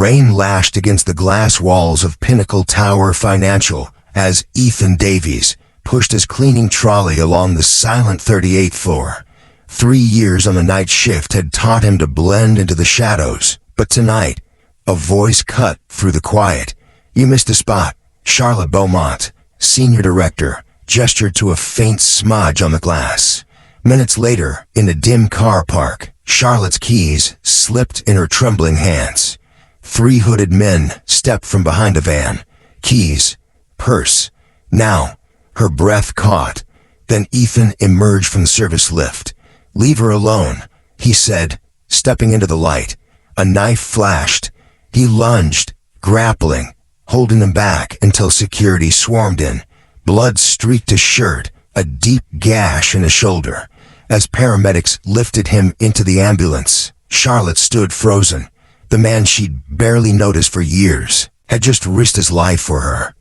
Rain lashed against the glass walls of Pinnacle Tower Financial as Ethan Davies pushed his cleaning trolley along the silent 38th floor. 3 years on the night shift had taught him to blend into the shadows, but tonight, a voice cut through the quiet. "You missed a spot." Charlotte Beaumont, senior director, gestured to a faint smudge on the glass. Minutes later, in a dim car park, Charlotte's keys slipped in her trembling hands. 3 hooded men stepped from behind a van. Keys, purse. Now, her breath caught. Then Ethan emerged from the service lift. "Leave her alone," he said, stepping into the light. A knife flashed. He lunged, grappling, holding them back until security swarmed in. Blood streaked his shirt, a deep gash in his shoulder. As paramedics lifted him into the ambulance, Charlotte stood frozen. The man she'd barely noticed for years had just risked his life for her.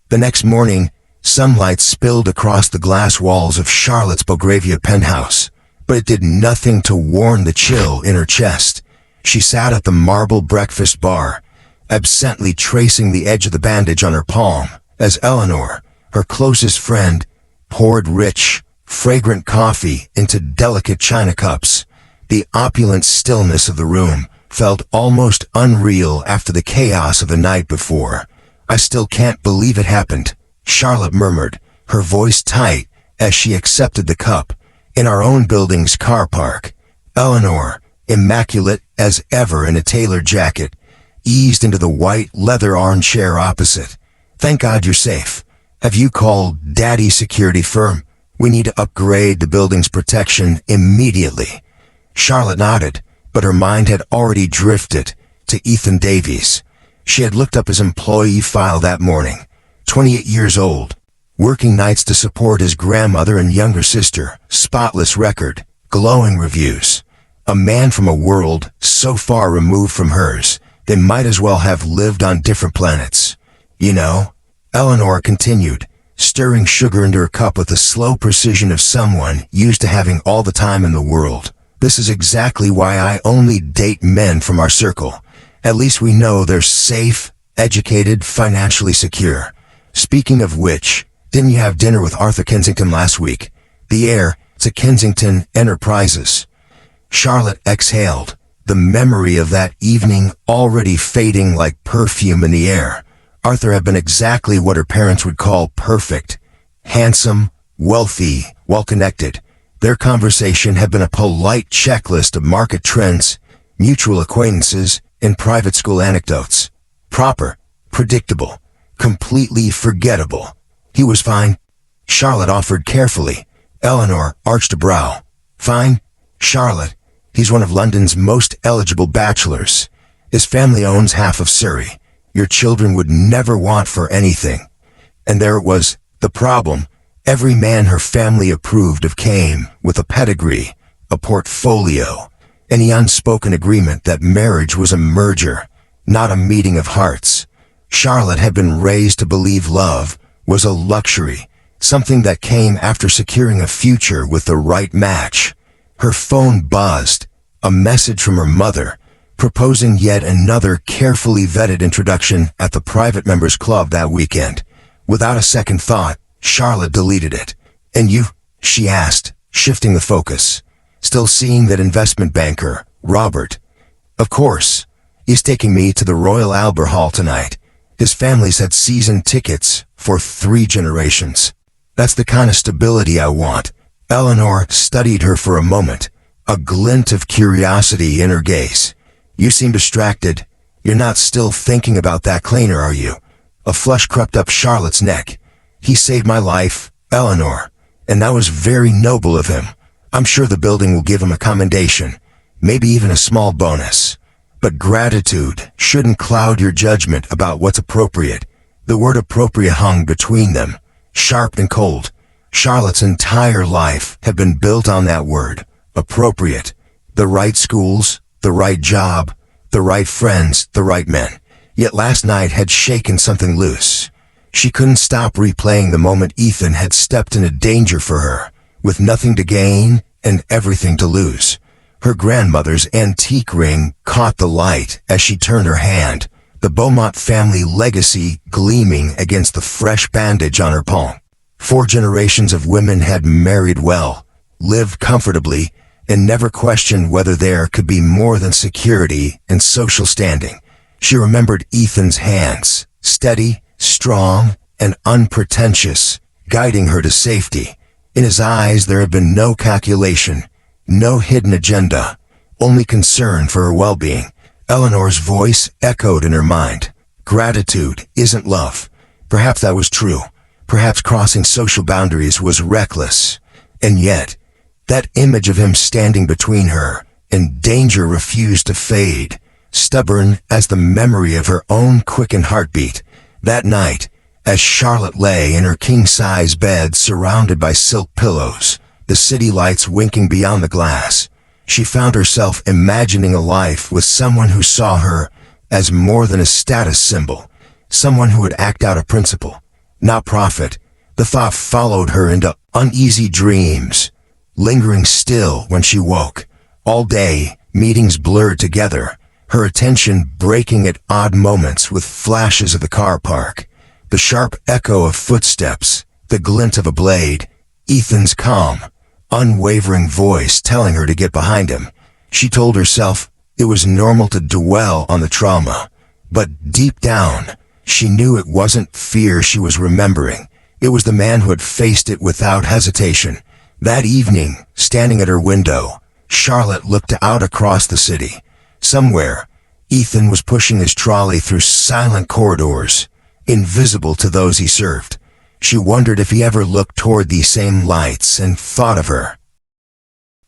The next morning, sunlight spilled across the glass walls of Charlotte's Belgravia penthouse, but it did nothing to warm the chill in her chest. She sat at the marble breakfast bar, absently tracing the edge of the bandage on her palm, as Eleanor, her closest friend, poured rich, fragrant coffee into delicate china cups. The opulent stillness of the room felt almost unreal after the chaos of the night before. "I still can't believe it happened," Charlotte murmured, her voice tight as she accepted the cup. In our own building's car park, Eleanor, immaculate as ever in a tailored jacket, eased into the white leather armchair opposite. "Thank God you're safe. Have you called Daddy's security firm? We need to upgrade the building's protection immediately." Charlotte nodded, but her mind had already drifted to Ethan Davies. She had looked up his employee file that morning. 28 years old, working nights to support his grandmother and younger sister, spotless record, glowing reviews. A man from a world so far removed from hers, they might as well have lived on different planets. "You know," Eleanor continued, stirring sugar into her cup with the slow precision of someone used to having all the time in the world, "this is exactly why I only date men from our circle. At least we know they're safe, educated, financially secure. Speaking of which, didn't you have dinner with Arthur Kensington last week? The heir to Kensington Enterprises." Charlotte exhaled, the memory of that evening already fading like perfume in the air. Arthur had been exactly what her parents would call perfect. Handsome, wealthy, well-connected. Their conversation had been a polite checklist of market trends, mutual acquaintances, and private school anecdotes. Proper, predictable, completely forgettable. "He was fine," Charlotte offered carefully. Eleanor arched a brow. "Fine, Charlotte. He's one of London's most eligible bachelors. His family owns half of Surrey. Your children would never want for anything." And there it was, the problem. Every man her family approved of came with a pedigree, a portfolio, any unspoken agreement that marriage was a merger, not a meeting of hearts. Charlotte had been raised to believe love was a luxury, something that came after securing a future with the right match. Her phone buzzed, a message from her mother, proposing yet another carefully vetted introduction at the private members club that weekend. Without a second thought, Charlotte deleted it. "And you?" she asked, shifting the focus. "Still seeing that investment banker, Robert?" "Of course. He's taking me to the Royal Albert Hall tonight. His family's had season tickets for 3 generations. That's the kind of stability I want." Eleanor studied her for a moment, a glint of curiosity in her gaze. "You seem distracted. You're not still thinking about that cleaner, are you?" A flush crept up Charlotte's neck. "He saved my life, Eleanor, and that was very noble of him. I'm sure the building will give him a commendation, maybe even a small bonus. But gratitude shouldn't cloud your judgment about what's appropriate." The word appropriate hung between them, sharp and cold. Charlotte's entire life had been built on that word, appropriate. The right schools, the right job, the right friends, the right men. Yet last night had shaken something loose. She couldn't stop replaying the moment Ethan had stepped into danger for her, with nothing to gain and everything to lose. Her grandmother's antique ring caught the light as she turned her hand, the Beaumont family legacy gleaming against the fresh bandage on her palm. 4 generations of women had married well, lived comfortably, and never questioned whether there could be more than security and social standing. She remembered Ethan's hands, steady, strong, and unpretentious, guiding her to safety. In his eyes there had been no calculation, no hidden agenda, only concern for her well-being. Eleanor's voice echoed in her mind. Gratitude isn't love. Perhaps that was true. Perhaps crossing social boundaries was reckless. And yet, that image of him standing between her and danger refused to fade, stubborn as the memory of her own quickened heartbeat. That night, as Charlotte lay in her king-size bed surrounded by silk pillows, the city lights winking beyond the glass, she found herself imagining a life with someone who saw her as more than a status symbol, someone who would act out a principle, not profit. The thought followed her into uneasy dreams, lingering still when she woke. All day, meetings blurred together, her attention breaking at odd moments with flashes of the car park, the sharp echo of footsteps, the glint of a blade, Ethan's calm, unwavering voice telling her to get behind him. She told herself it was normal to dwell on the trauma, but deep down, she knew it wasn't fear she was remembering. It was the man who had faced it without hesitation. That evening, standing at her window, Charlotte looked out across the city. Somewhere, Ethan was pushing his trolley through silent corridors, invisible to those he served. She wondered if he ever looked toward these same lights and thought of her.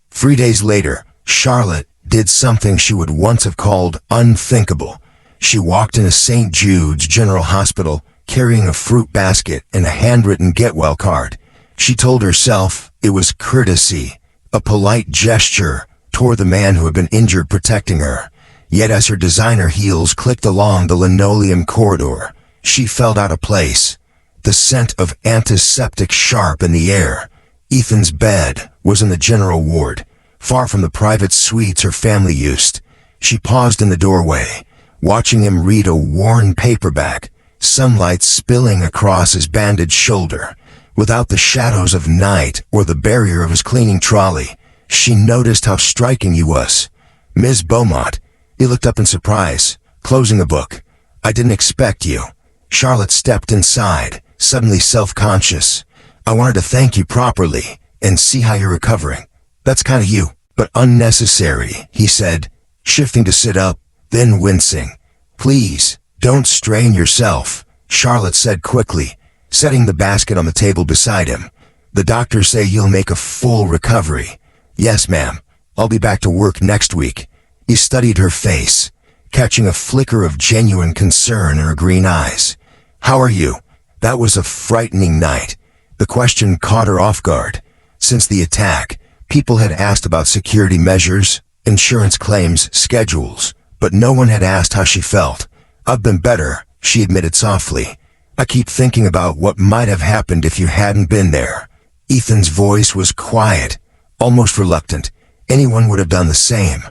3 days later, Charlotte did something she would once have called unthinkable. She walked into St. Jude's General Hospital carrying a fruit basket and a handwritten get-well card. She told herself it was courtesy, a polite gesture toward the man who had been injured protecting her. Yet as her designer heels clicked along the linoleum corridor, she felt out of place. The scent of antiseptic sharp in the air. Ethan's bed was in the general ward, far from the private suites her family used. She paused in the doorway, watching him read a worn paperback, sunlight spilling across his bandaged shoulder. Without the shadows of night or the barrier of his cleaning trolley, she noticed how striking he was. "Ms. Beaumont," he looked up in surprise, closing the book. "I didn't expect you." Charlotte stepped inside, suddenly self-conscious. "I wanted to thank you properly and see how you're recovering." "That's kind of you, but unnecessary," he said, shifting to sit up, then wincing. "Please, don't strain yourself," Charlotte said quickly, setting the basket on the table beside him. "The doctors say you'll make a full recovery." "Yes, ma'am. I'll be back to work next week." He studied her face, catching a flicker of genuine concern in her green eyes. "How are you?" That was a frightening night. The question caught her off guard. Since the attack, people had asked about security measures, insurance claims, schedules, but no one had asked how she felt. "I've been better," she admitted softly. "I keep thinking about what might have happened if you hadn't been there." Ethan's voice was quiet, almost reluctant. Anyone would have done the same.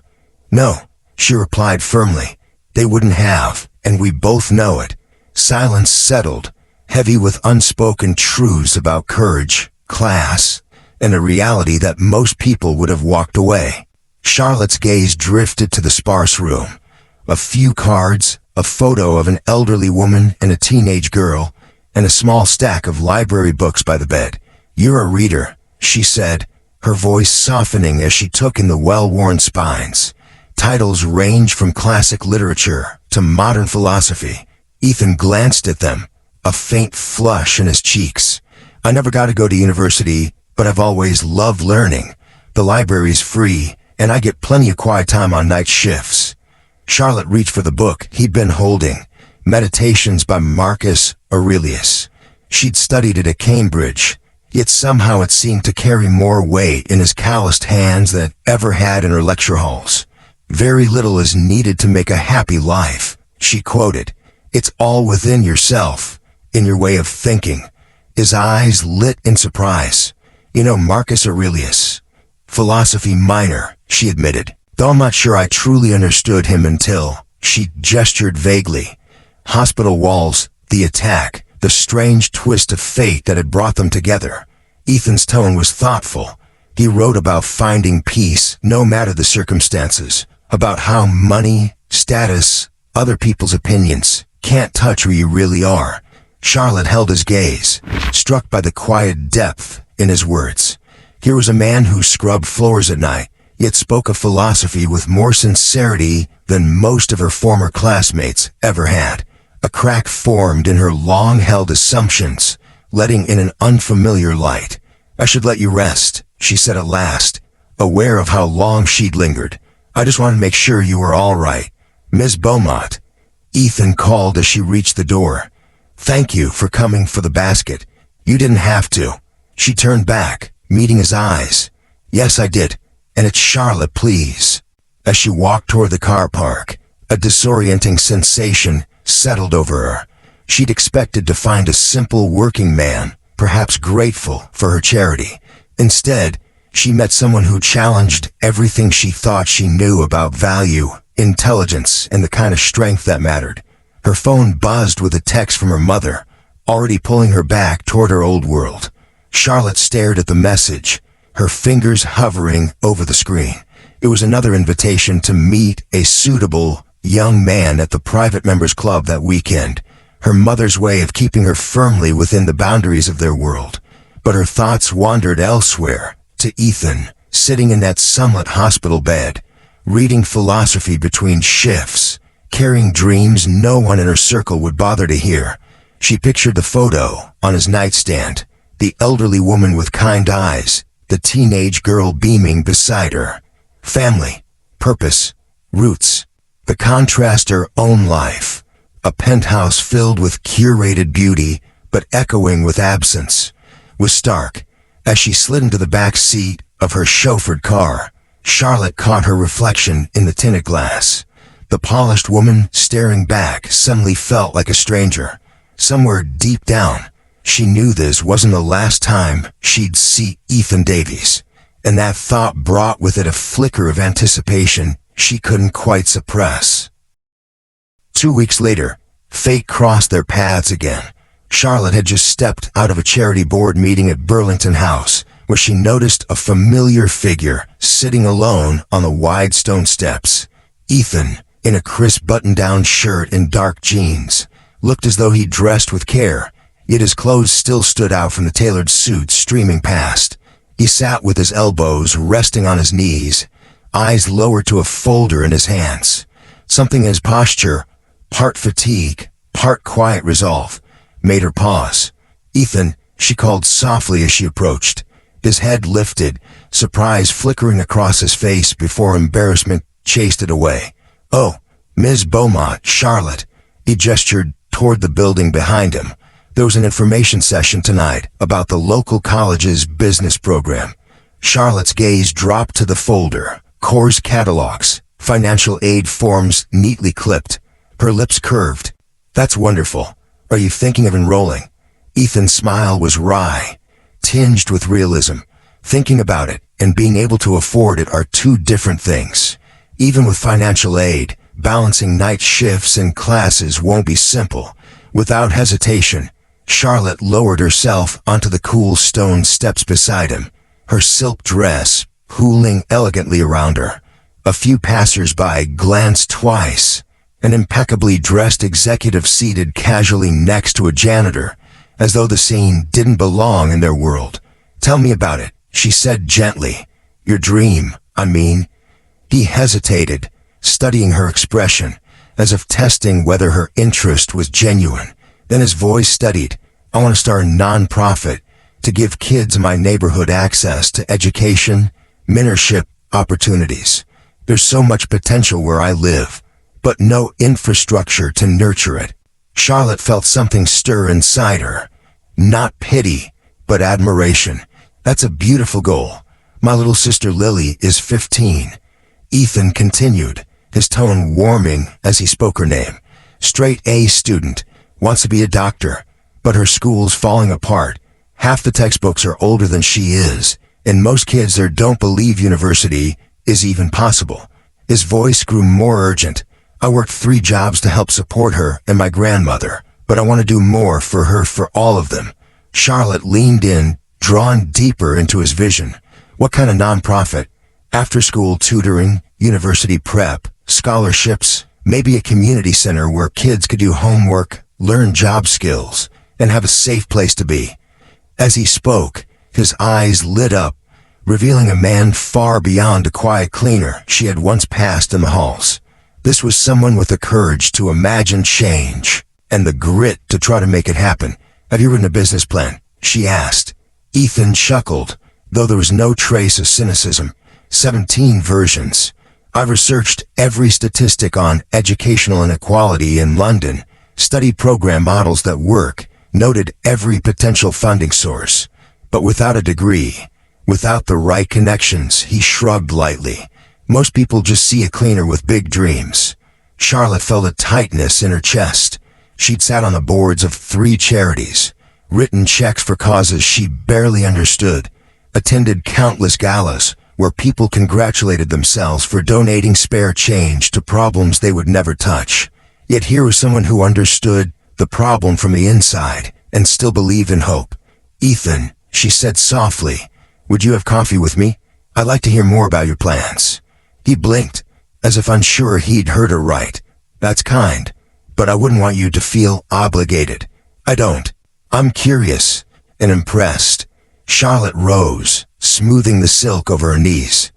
"No," she replied firmly. "They wouldn't have, and we both know it." Silence settled, heavy with unspoken truths about courage, class, and a reality that most people would have walked away. Charlotte's gaze drifted to the sparse room. A few cards, a photo of an elderly woman and a teenage girl, and a small stack of library books by the bed. "You're a reader," she said, her voice softening as she took in the well-worn spines. Titles range from classic literature to modern philosophy. Ethan glanced at them, a faint flush in his cheeks. "I never got to go to university, but I've always loved learning. The library's free, and I get plenty of quiet time on night shifts." Charlotte reached for the book he'd been holding, Meditations by Marcus Aurelius. She'd studied it at Cambridge, yet somehow it seemed to carry more weight in his calloused hands than it ever had in her lecture halls. "Very little is needed to make a happy life," she quoted. "It's all within yourself, in your way of thinking." His eyes lit in surprise. "You know Marcus Aurelius?" "Philosophy minor," she admitted. though I'm not sure I truly understood him until she gestured vaguely. Hospital walls, the attack, the strange twist of fate that had brought them together. Ethan's tone was thoughtful. He wrote about finding peace, no matter the circumstances, about how money, status, other people's opinions can't touch who you really are. Charlotte held his gaze, struck by the quiet depth in his words. Here was a man who scrubbed floors at night, yet spoke of philosophy with more sincerity than most of her former classmates ever had. A crack formed in her long-held assumptions, letting in an unfamiliar light. "I should let you rest," she said at last, aware of how long she'd lingered. "I just wanted to make sure you were all right. Ms. Beaumont," Ethan called as she reached the door. "Thank you for coming for the basket. You didn't have to." She turned back, meeting his eyes. "Yes, I did. And it's Charlotte, please." As she walked toward the car park, a disorienting sensation settled over her. She'd expected to find a simple working man, perhaps grateful for her charity. Instead, she met someone who challenged everything she thought she knew about value, intelligence, and the kind of strength that mattered. Her phone buzzed with a text from her mother, already pulling her back toward her old world. Charlotte stared at the message, her fingers hovering over the screen. It was another invitation to meet a suitable young man at the private members club that weekend, her mother's way of keeping her firmly within the boundaries of their world. But her thoughts wandered elsewhere, to Ethan, sitting in that sunlit hospital bed, reading philosophy between shifts, carrying dreams no one in her circle would bother to hear. She pictured the photo on his nightstand, the elderly woman with kind eyes, the teenage girl beaming beside her. Family, purpose, roots. The contrast her own life. A penthouse filled with curated beauty, but echoing with absence, was stark. As she slid into the back seat of her chauffeured car, Charlotte caught her reflection in the tinted glass. The polished woman staring back suddenly felt like a stranger. Somewhere deep down, she knew this wasn't the last time she'd see Ethan Davies, and that thought brought with it a flicker of anticipation she couldn't quite suppress. 2 weeks later, fate crossed their paths again. Charlotte had just stepped out of a charity board meeting at Burlington House, where she noticed a familiar figure sitting alone on the wide stone steps. Ethan, in a crisp button-down shirt and dark jeans, looked as though he dressed with care, yet his clothes still stood out from the tailored suit streaming past. He sat with his elbows resting on his knees, eyes lowered to a folder in his hands. Something in his posture, part fatigue, part quiet resolve, made her pause. "Ethan," she called softly as she approached. His head lifted, surprise flickering across his face before embarrassment chased it away. "Oh, Ms. Beaumont, Charlotte." He gestured toward the building behind him. "There was an information session tonight about the local college's business program." Charlotte's gaze dropped to the folder, course catalogs, financial aid forms neatly clipped. Her lips curved. "That's wonderful. Are you thinking of enrolling?" Ethan's smile was wry, tinged with realism. Thinking about it and being able to afford it are two different things. Even with financial aid, balancing night shifts and classes won't be simple. Without hesitation, Charlotte lowered herself onto the cool stone steps beside him, her silk dress hooling elegantly around her. A few passers-by glanced twice. An impeccably dressed executive seated casually next to a janitor, as though the scene didn't belong in their world. "Tell me about it," she said gently. "Your dream, I mean." He hesitated, studying her expression, as if testing whether her interest was genuine. Then his voice steadied. "I want to start a non-profit to give kids in my neighborhood access to education, mentorship opportunities. There's so much potential where I live, but no infrastructure to nurture it." Charlotte felt something stir inside her. Not pity, but admiration. "That's a beautiful goal. My little sister Lily is 15. Ethan continued, his tone warming as he spoke her name. "Straight A student, wants to be a doctor, but her school's falling apart. Half the textbooks are older than she is, and most kids there don't believe university is even possible. His voice grew more urgent. I worked 3 jobs to help support her and my grandmother, but I want to do more for her, for all of them. Charlotte leaned in, drawn deeper into his vision. What kind of nonprofit? After-school tutoring, university prep, scholarships, maybe a community center where kids could do homework, learn job skills, and have a safe place to be. As he spoke, his eyes lit up, revealing a man far beyond the quiet cleaner she had once passed in the halls. This was someone with the courage to imagine change and the grit to try to make it happen. "Have you written a business plan?" she asked. Ethan chuckled, though there was no trace of cynicism. 17 versions. I've researched every statistic on educational inequality in London, studied program models that work, noted every potential funding source. But without a degree, without the right connections, he shrugged lightly. Most people just see a cleaner with big dreams. Charlotte felt a tightness in her chest. She'd sat on the boards of 3 charities, written checks for causes she barely understood, attended countless galas where people congratulated themselves for donating spare change to problems they would never touch. Yet here was someone who understood the problem from the inside and still believed in hope. "Ethan," she said softly, "would you have coffee with me? I'd like to hear more about your plans." He blinked, as if unsure he'd heard her right. "That's kind, but I wouldn't want you to feel obligated." "I don't. I'm curious and impressed." Charlotte rose, smoothing the silk over her knees.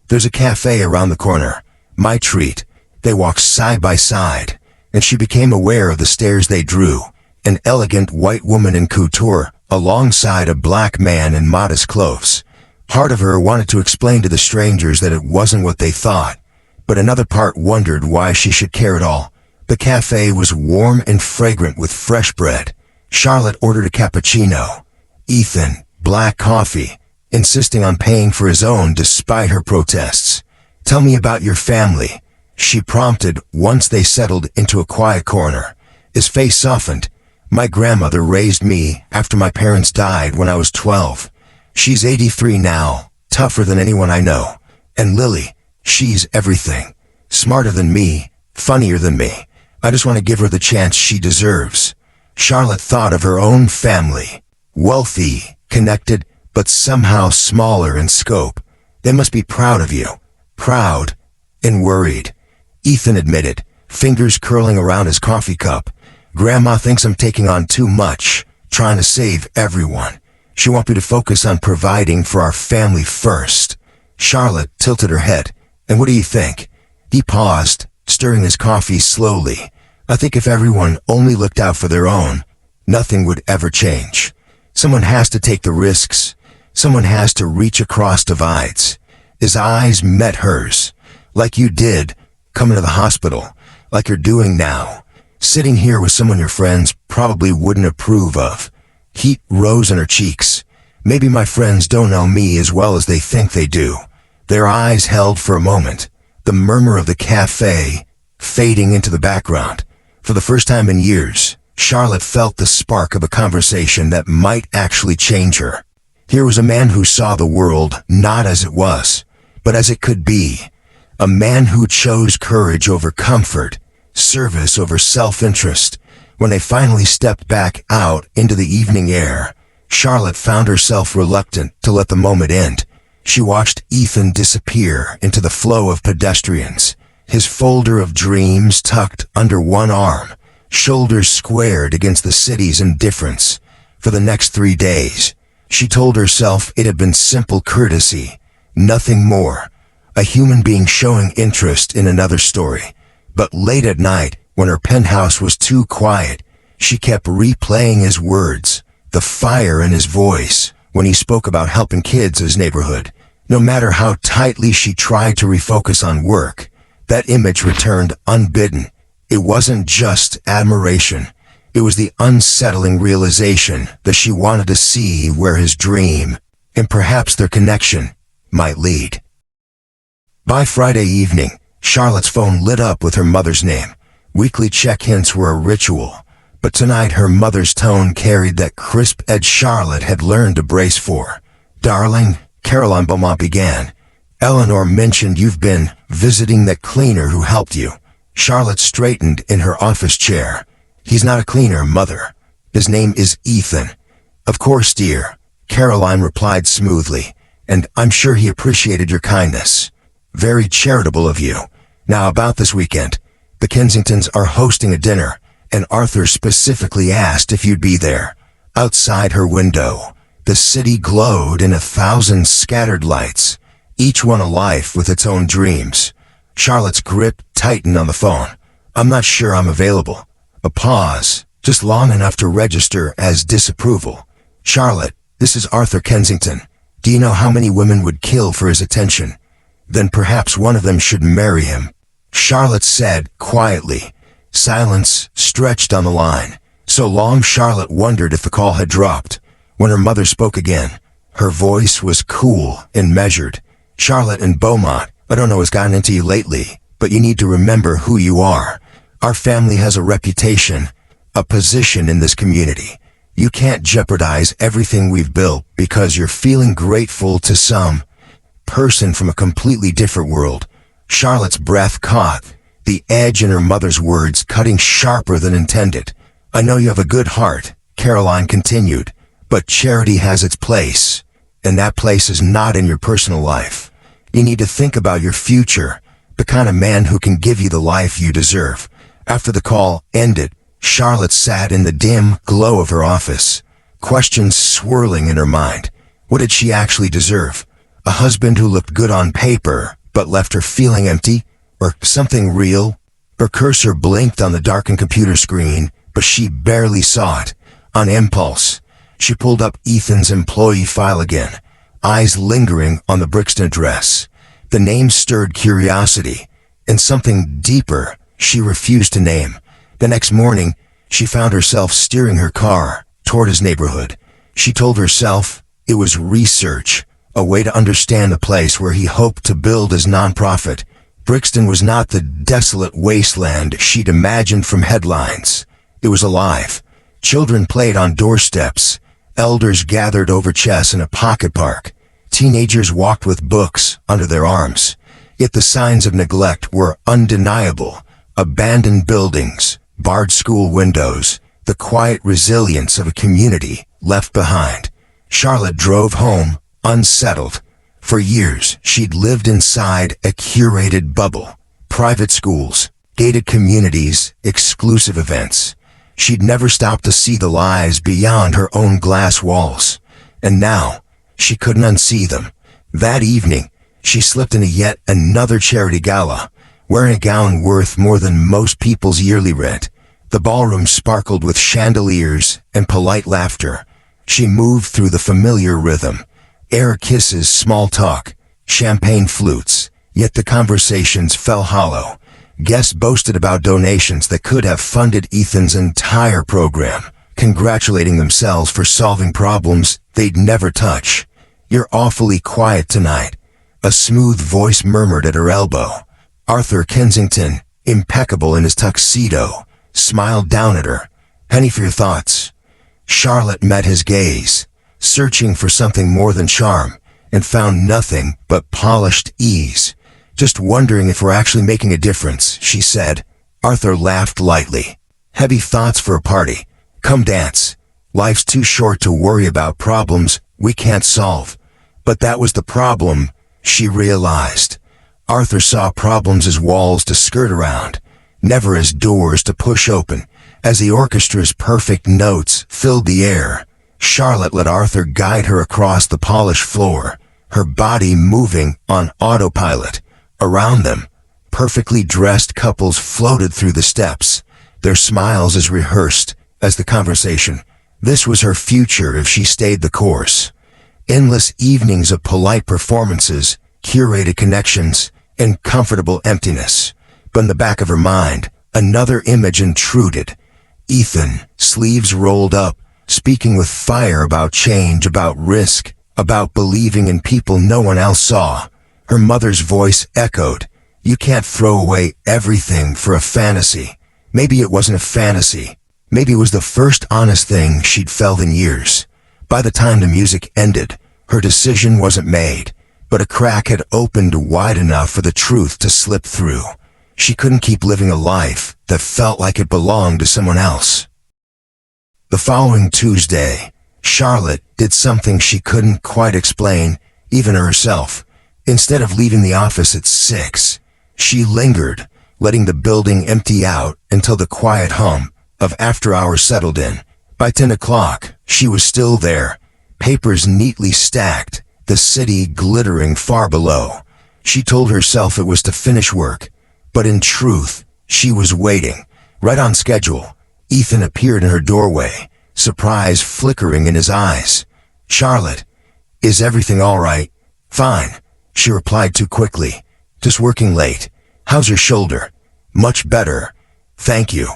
"There's a cafe around the corner. My treat." They walked side by side, and she became aware of the stares they drew. An elegant white woman in couture, alongside a black man in modest clothes. Part of her wanted to explain to the strangers that it wasn't what they thought, but another part wondered why she should care at all. The cafe was warm and fragrant with fresh bread. Charlotte ordered a cappuccino. Ethan, black coffee, insisting on paying for his own despite her protests. "Tell me about your family," she prompted once they settled into a quiet corner. His face softened. "My grandmother raised me after my parents died when I was 12. She's 83 now, tougher than anyone I know. And Lily, she's everything. Smarter than me, funnier than me. I just want to give her the chance she deserves." Charlotte thought of her own family. Wealthy, connected, but somehow smaller in scope. "They must be proud of you." Proud and worried, Ethan admitted, fingers curling around his coffee cup. "Grandma thinks I'm taking on too much, trying to save everyone. She wants me to focus on providing for our family first." Charlotte tilted her head. "And what do you think?" He paused, stirring his coffee slowly. "I think if everyone only looked out for their own, nothing would ever change. Someone has to take the risks. Someone has to reach across divides." His eyes met hers. "Like you did, coming to the hospital, like you're doing now. Sitting here with someone your friends probably wouldn't approve of." Heat rose in her cheeks. "Maybe my friends don't know me as well as they think they do." Their eyes held for a moment, the murmur of the cafe fading into the background. For the first time in years, Charlotte felt the spark of a conversation that might actually change her. Here was a man who saw the world not as it was, but as it could be. A man who chose courage over comfort, service over self-interest. When they finally stepped back out into the evening air, Charlotte found herself reluctant to let the moment end. She watched Ethan disappear into the flow of pedestrians, his folder of dreams tucked under one arm, shoulders squared against the city's indifference. For the next 3 days, she told herself it had been simple courtesy, nothing more. A human being showing interest in another story. But late at night, when her penthouse was too quiet, she kept replaying his words, the fire in his voice, when he spoke about helping kids in his neighborhood. No matter how tightly she tried to refocus on work, that image returned unbidden. It wasn't just admiration. It was the unsettling realization that she wanted to see where his dream, and perhaps their connection, might lead. By Friday evening, Charlotte's phone lit up with her mother's name. Weekly check-ins were a ritual, but tonight her mother's tone carried that crisp edge Charlotte had learned to brace for. "Darling," Caroline Beaumont began, Eleanor mentioned you've been visiting that cleaner who helped you. Charlotte straightened in her office chair. He's not a cleaner, Mother. His name is Ethan. Of course, dear, Caroline replied smoothly, and I'm sure he appreciated your kindness. Very charitable of you. Now about this weekend. The Kensingtons are hosting a dinner, and Arthur specifically asked if you'd be there. Outside her window, the city glowed in 1,000 scattered lights, each one a life with its own dreams. Charlotte's grip tightened on the phone. I'm not sure I'm available. A pause, just long enough to register as disapproval. Charlotte, this is Arthur Kensington. Do you know how many women would kill for his attention? Then perhaps one of them should marry him. Charlotte said quietly. Silence stretched on the line. So long Charlotte wondered if the call had dropped. When her mother spoke again, her voice was cool and measured. Charlotte and Beaumont, I don't know what's gotten into you lately, but you need to remember who you are. Our family has a reputation, a position in this community. You can't jeopardize everything we've built because you're feeling grateful to some person from a completely different world. Charlotte's breath caught, the edge in her mother's words cutting sharper than intended. I know you have a good heart, Caroline continued, but charity has its place, and that place is not in your personal life. You need to think about your future, the kind of man who can give you the life you deserve. After the call ended, Charlotte sat in the dim glow of her office, questions swirling in her mind. What did she actually deserve? A husband who looked good on paper, but left her feeling empty? Or something real? Her cursor blinked on the darkened computer screen, but she barely saw it. On impulse, she pulled up Ethan's employee file again, eyes lingering on the Brixton address. The name stirred curiosity, and something deeper she refused to name. The next morning, she found herself steering her car toward his neighborhood. She told herself it was research, a way to understand the place where he hoped to build his nonprofit. Brixton was not the desolate wasteland she'd imagined from headlines. It was alive. Children played on doorsteps. Elders gathered over chess in a pocket park. Teenagers walked with books under their arms. Yet the signs of neglect were undeniable. Abandoned buildings, barred school windows, the quiet resilience of a community left behind. Charlotte drove home, unsettled. For years, she'd lived inside a curated bubble. Private schools, gated communities, exclusive events. She'd never stopped to see the lies beyond her own glass walls. And now, she couldn't unsee them. That evening, she slipped into yet another charity gala, wearing a gown worth more than most people's yearly rent. The ballroom sparkled with chandeliers and polite laughter. She moved through the familiar rhythm. Air kisses, small talk, champagne flutes, yet the conversations fell hollow. Guests boasted about donations that could have funded Ethan's entire program, congratulating themselves for solving problems they'd never touch. You're awfully quiet tonight, a smooth voice murmured at her elbow. Arthur Kensington, impeccable in his tuxedo, smiled down at her. Penny for your thoughts. Charlotte met his gaze, searching for something more than charm, and found nothing but polished ease. Just wondering if we're actually making a difference, she said. Arthur laughed lightly. Heavy thoughts for a party. Come dance. Life's too short to worry about problems we can't solve. But that was the problem, she realized. Arthur saw problems as walls to skirt around, never as doors to push open. As the orchestra's perfect notes filled the air, Charlotte let Arthur guide her across the polished floor, her body moving on autopilot. Around them, perfectly dressed couples floated through the steps, their smiles as rehearsed as the conversation. This was her future if she stayed the course. Endless evenings of polite performances, curated connections, and comfortable emptiness. But in the back of her mind, another image intruded. Ethan, sleeves rolled up, speaking with fire about change, about risk, about believing in people no one else saw. Her mother's voice echoed, "You can't throw away everything for a fantasy." Maybe it wasn't a fantasy. Maybe it was the first honest thing she'd felt in years. By the time the music ended, her decision wasn't made. but a crack had opened wide enough for the truth to slip through. She couldn't keep living a life that felt like it belonged to someone else. The following Tuesday, Charlotte did something she couldn't quite explain, even to herself. Instead of leaving the office at 6, she lingered, letting the building empty out until the quiet hum of after hours settled in. By 10 o'clock, she was still there, papers neatly stacked, the city glittering far below. She told herself it was to finish work, but in truth, she was waiting. Right on schedule, Ethan appeared in her doorway, surprise flickering in his eyes. "Charlotte, is everything all right?" "Fine," she replied too quickly. "Just working late. How's your shoulder?" "Much better. Thank you."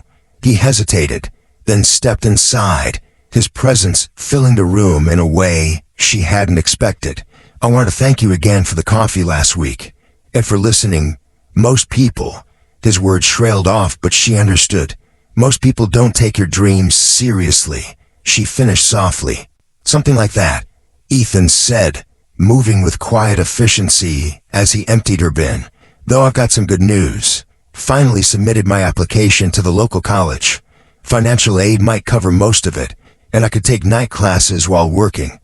He hesitated, then stepped inside, his presence filling the room in a way she hadn't expected. "I want to thank you again for the coffee last week, and for listening. Most people," his words trailed off, but she understood. "Most people don't take your dreams seriously," she finished softly. "Something like that," Ethan said, moving with quiet efficiency as he emptied her bin. "Though I've got some good news. Finally submitted my application to the local college. Financial aid might cover most of it, and I could take night classes while working."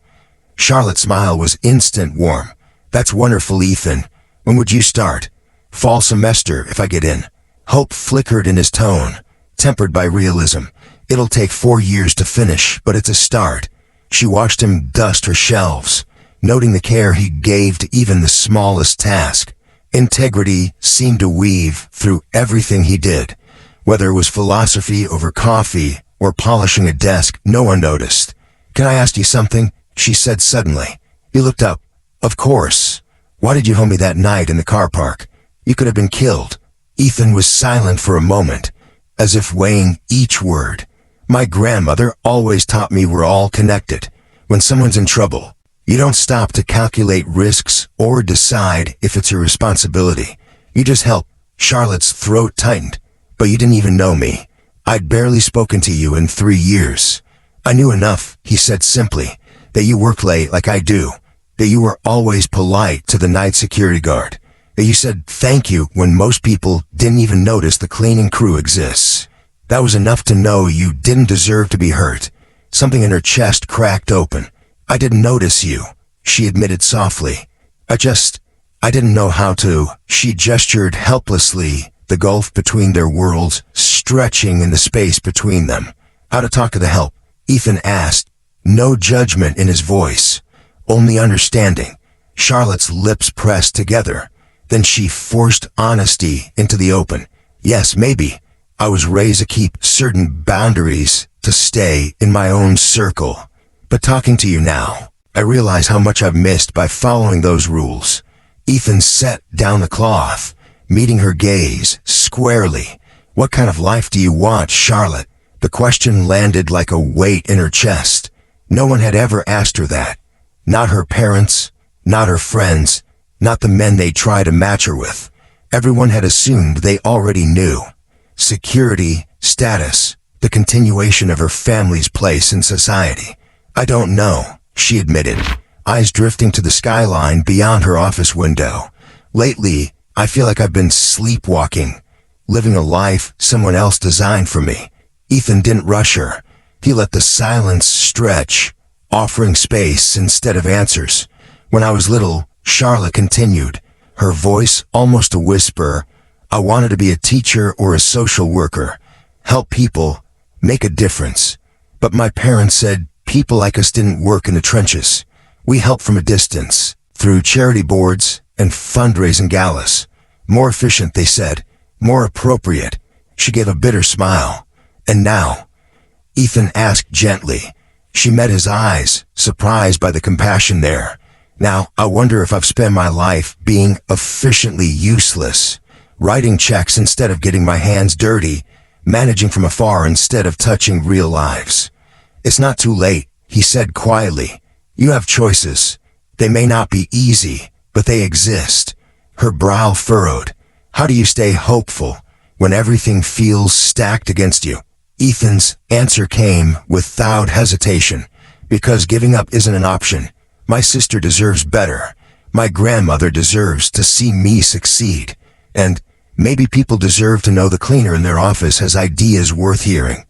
Charlotte's smile was instant warm. "That's wonderful, Ethan. When would you start?" "Fall semester, if I get in." Hope flickered in his tone, tempered by realism. "It'll take 4 years to finish, but it's a start." She watched him dust her shelves, noting the care he gave to even the smallest task. Integrity seemed to weave through everything he did. Whether it was philosophy over coffee or polishing a desk, no one noticed. "Can I ask you something?" she said suddenly. He looked up. "Of course. Why did you hold me that night in the car park? You could have been killed." Ethan was silent for a moment, as if weighing each word. "My grandmother always taught me we're all connected. When someone's in trouble, you don't stop to calculate risks or decide if it's your responsibility. You just help." Charlotte's throat tightened. "But you didn't even know me. I'd barely spoken to you in 3 years. I knew enough," he said simply, "that you work late like I do, that you were always polite to the night security guard, that you said thank you when most people didn't even notice the cleaning crew exists. That was enough to know you didn't deserve to be hurt." Something in her chest cracked open. "I didn't notice you," she admitted softly. I didn't know how to." She gestured helplessly, the gulf between their worlds stretching in the space between them. "How to talk to the help?" Ethan asked, no judgment in his voice, only understanding. Charlotte's lips pressed together. Then she forced honesty into the open. "Yes, maybe. I was raised to keep certain boundaries, to stay in my own circle. But talking to you now, I realize how much I've missed by following those rules." Ethan set down the cloth, meeting her gaze squarely. "What kind of life do you want, Charlotte?" The question landed like a weight in her chest. No one had ever asked her that. Not her parents, not her friends, not the men they tried to match her with. Everyone had assumed they already knew. Security, status, the continuation of her family's place in society. "I don't know," she admitted, eyes drifting to the skyline beyond her office window. "Lately, I feel like I've been sleepwalking, living a life someone else designed for me." Ethan didn't rush her. He let the silence stretch, offering space instead of answers. "When I was little," Charlotte continued, her voice almost a whisper, "I wanted to be a teacher or a social worker, help people, make a difference. But my parents said people like us didn't work in the trenches. We helped from a distance, through charity boards and fundraising galas. More efficient, they said, more appropriate." She gave a bitter smile. "And now?" Ethan asked gently. She met his eyes, surprised by the compassion there. "Now, I wonder if I've spent my life being efficiently useless, writing checks instead of getting my hands dirty, managing from afar instead of touching real lives." "It's not too late," he said quietly. "You have choices. They may not be easy, but they exist." Her brow furrowed. "How do you stay hopeful when everything feels stacked against you?" Ethan's answer came without hesitation. "Because giving up isn't an option. My sister deserves better. My grandmother deserves to see me succeed. And maybe people deserve to know the cleaner in their office has ideas worth hearing.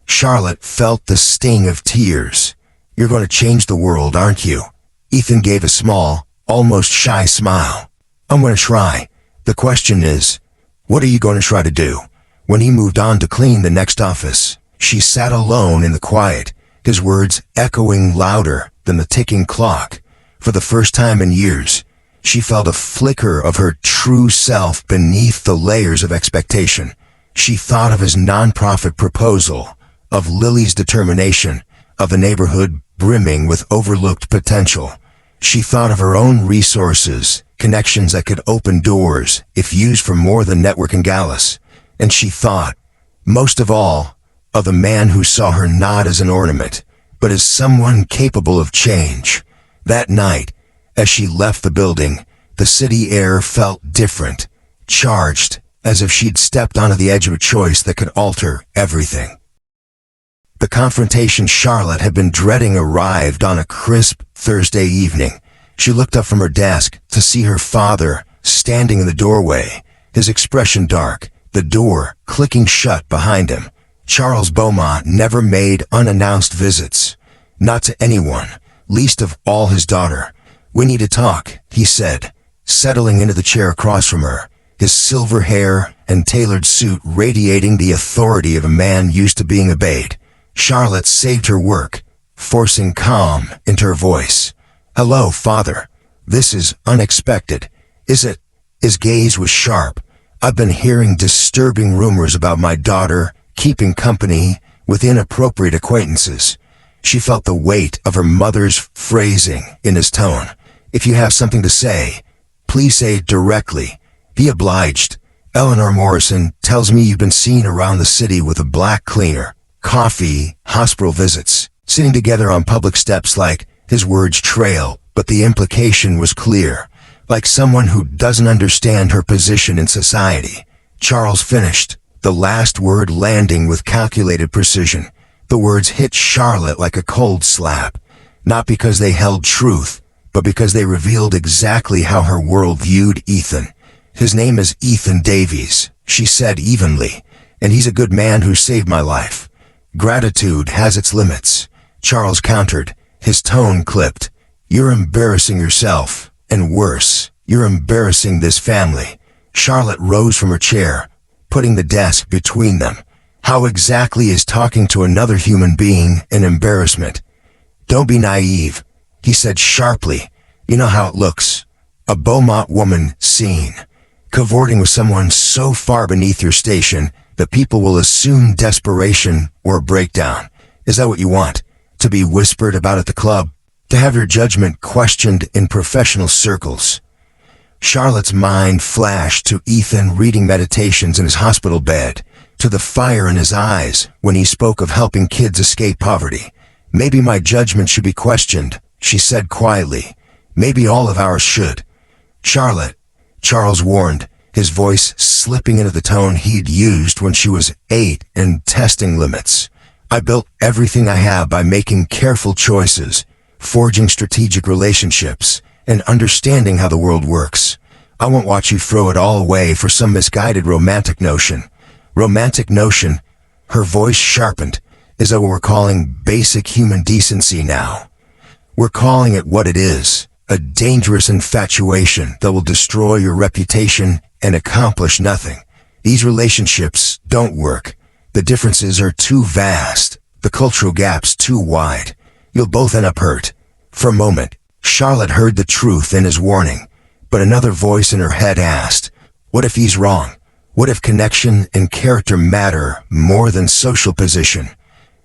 Charlotte felt the sting of tears. You're going to change the world, aren't you? Ethan gave a small, almost shy smile. I'm going to try. The question is, what are you going to try to do? When he moved on to clean the next office, she sat alone in the quiet, his words echoing louder than the ticking clock. For the first time in years, she felt a flicker of her true self beneath the layers of expectation. She thought of his nonprofit proposal, of Lily's determination, of a neighborhood brimming with overlooked potential. She thought of her own resources, connections that could open doors if used for more than networking galas. And she thought, most of all, of the man who saw her not as an ornament, but as someone capable of change. That night, as she left the building, the city air felt different, charged, as if she'd stepped onto the edge of a choice that could alter everything. The confrontation Charlotte had been dreading arrived on a crisp Thursday evening. She looked up from her desk to see her father standing in the doorway, his expression dark, the door clicking shut behind him. Charles Beaumont never made unannounced visits, not to anyone, least of all his daughter. "We need to talk," he said, settling into the chair across from her, his silver hair and tailored suit radiating the authority of a man used to being obeyed. Charlotte saved her work, forcing calm into her voice. "Hello, Father. This is unexpected. Is it?" His gaze was sharp. "I've been hearing disturbing rumors about my daughter keeping company with inappropriate acquaintances." She felt the weight of her mother's phrasing in his tone. "If you have something to say, please say it directly." He obliged. "Eleanor Morrison tells me you've been seen around the city with a black cleaner. Coffee, hospital visits, sitting together on public steps like..." His words trailed, but the implication was clear. "Like someone who doesn't understand her position in society." Charles finished, the last word landing with calculated precision. The words hit Charlotte like a cold slap, not because they held truth, but because they revealed exactly how her world viewed Ethan. "His name is Ethan Davies," she said evenly, "and he's a good man who saved my life. Gratitude has its limits." Charles countered, his tone clipped. "You're embarrassing yourself, and worse, you're embarrassing this family." Charlotte rose from her chair, putting the desk between them. How exactly is talking to another human being an embarrassment? "Don't be naive," he said sharply. "You know how it looks. A Beaumont woman seen, cavorting with someone so far beneath your station that people will assume desperation or a breakdown. Is that what you want? To be whispered about at the club? To have your judgment questioned in professional circles?" Charlotte's mind flashed to Ethan reading meditations in his hospital bed, to the fire in his eyes when he spoke of helping kids escape poverty. "Maybe my judgment should be questioned," she said quietly. "Maybe all of ours should." "Charlotte," Charles warned, his voice slipping into the tone he'd used when she was 8 and testing limits. "I built everything I have by making careful choices, forging strategic relationships, and understanding how the world works. I won't watch you throw it all away for some misguided romantic notion." Romantic notion? Her voice sharpened, as though we're calling basic human decency now. "We're calling it what it is, a dangerous infatuation that will destroy your reputation and accomplish nothing. These relationships don't work. The differences are too vast, the cultural gaps too wide. You'll both end up hurt." For a moment, Charlotte heard the truth in his warning, but another voice in her head asked, what if he's wrong? What if connection and character matter more than social position?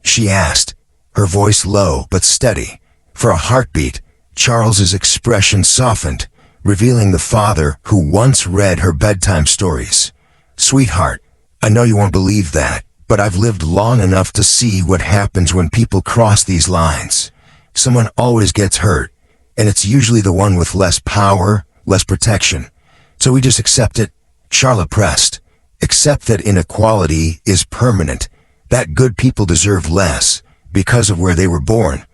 She asked, her voice low but steady. For a heartbeat, Charles's expression softened, revealing the father who once read her bedtime stories. "Sweetheart, I know you won't believe that, but I've lived long enough to see what happens when people cross these lines. Someone always gets hurt, and it's usually the one with less power, less protection. So we just accept it." Charlotte pressed. "Accept that inequality is permanent, that good people deserve less because of where they were born."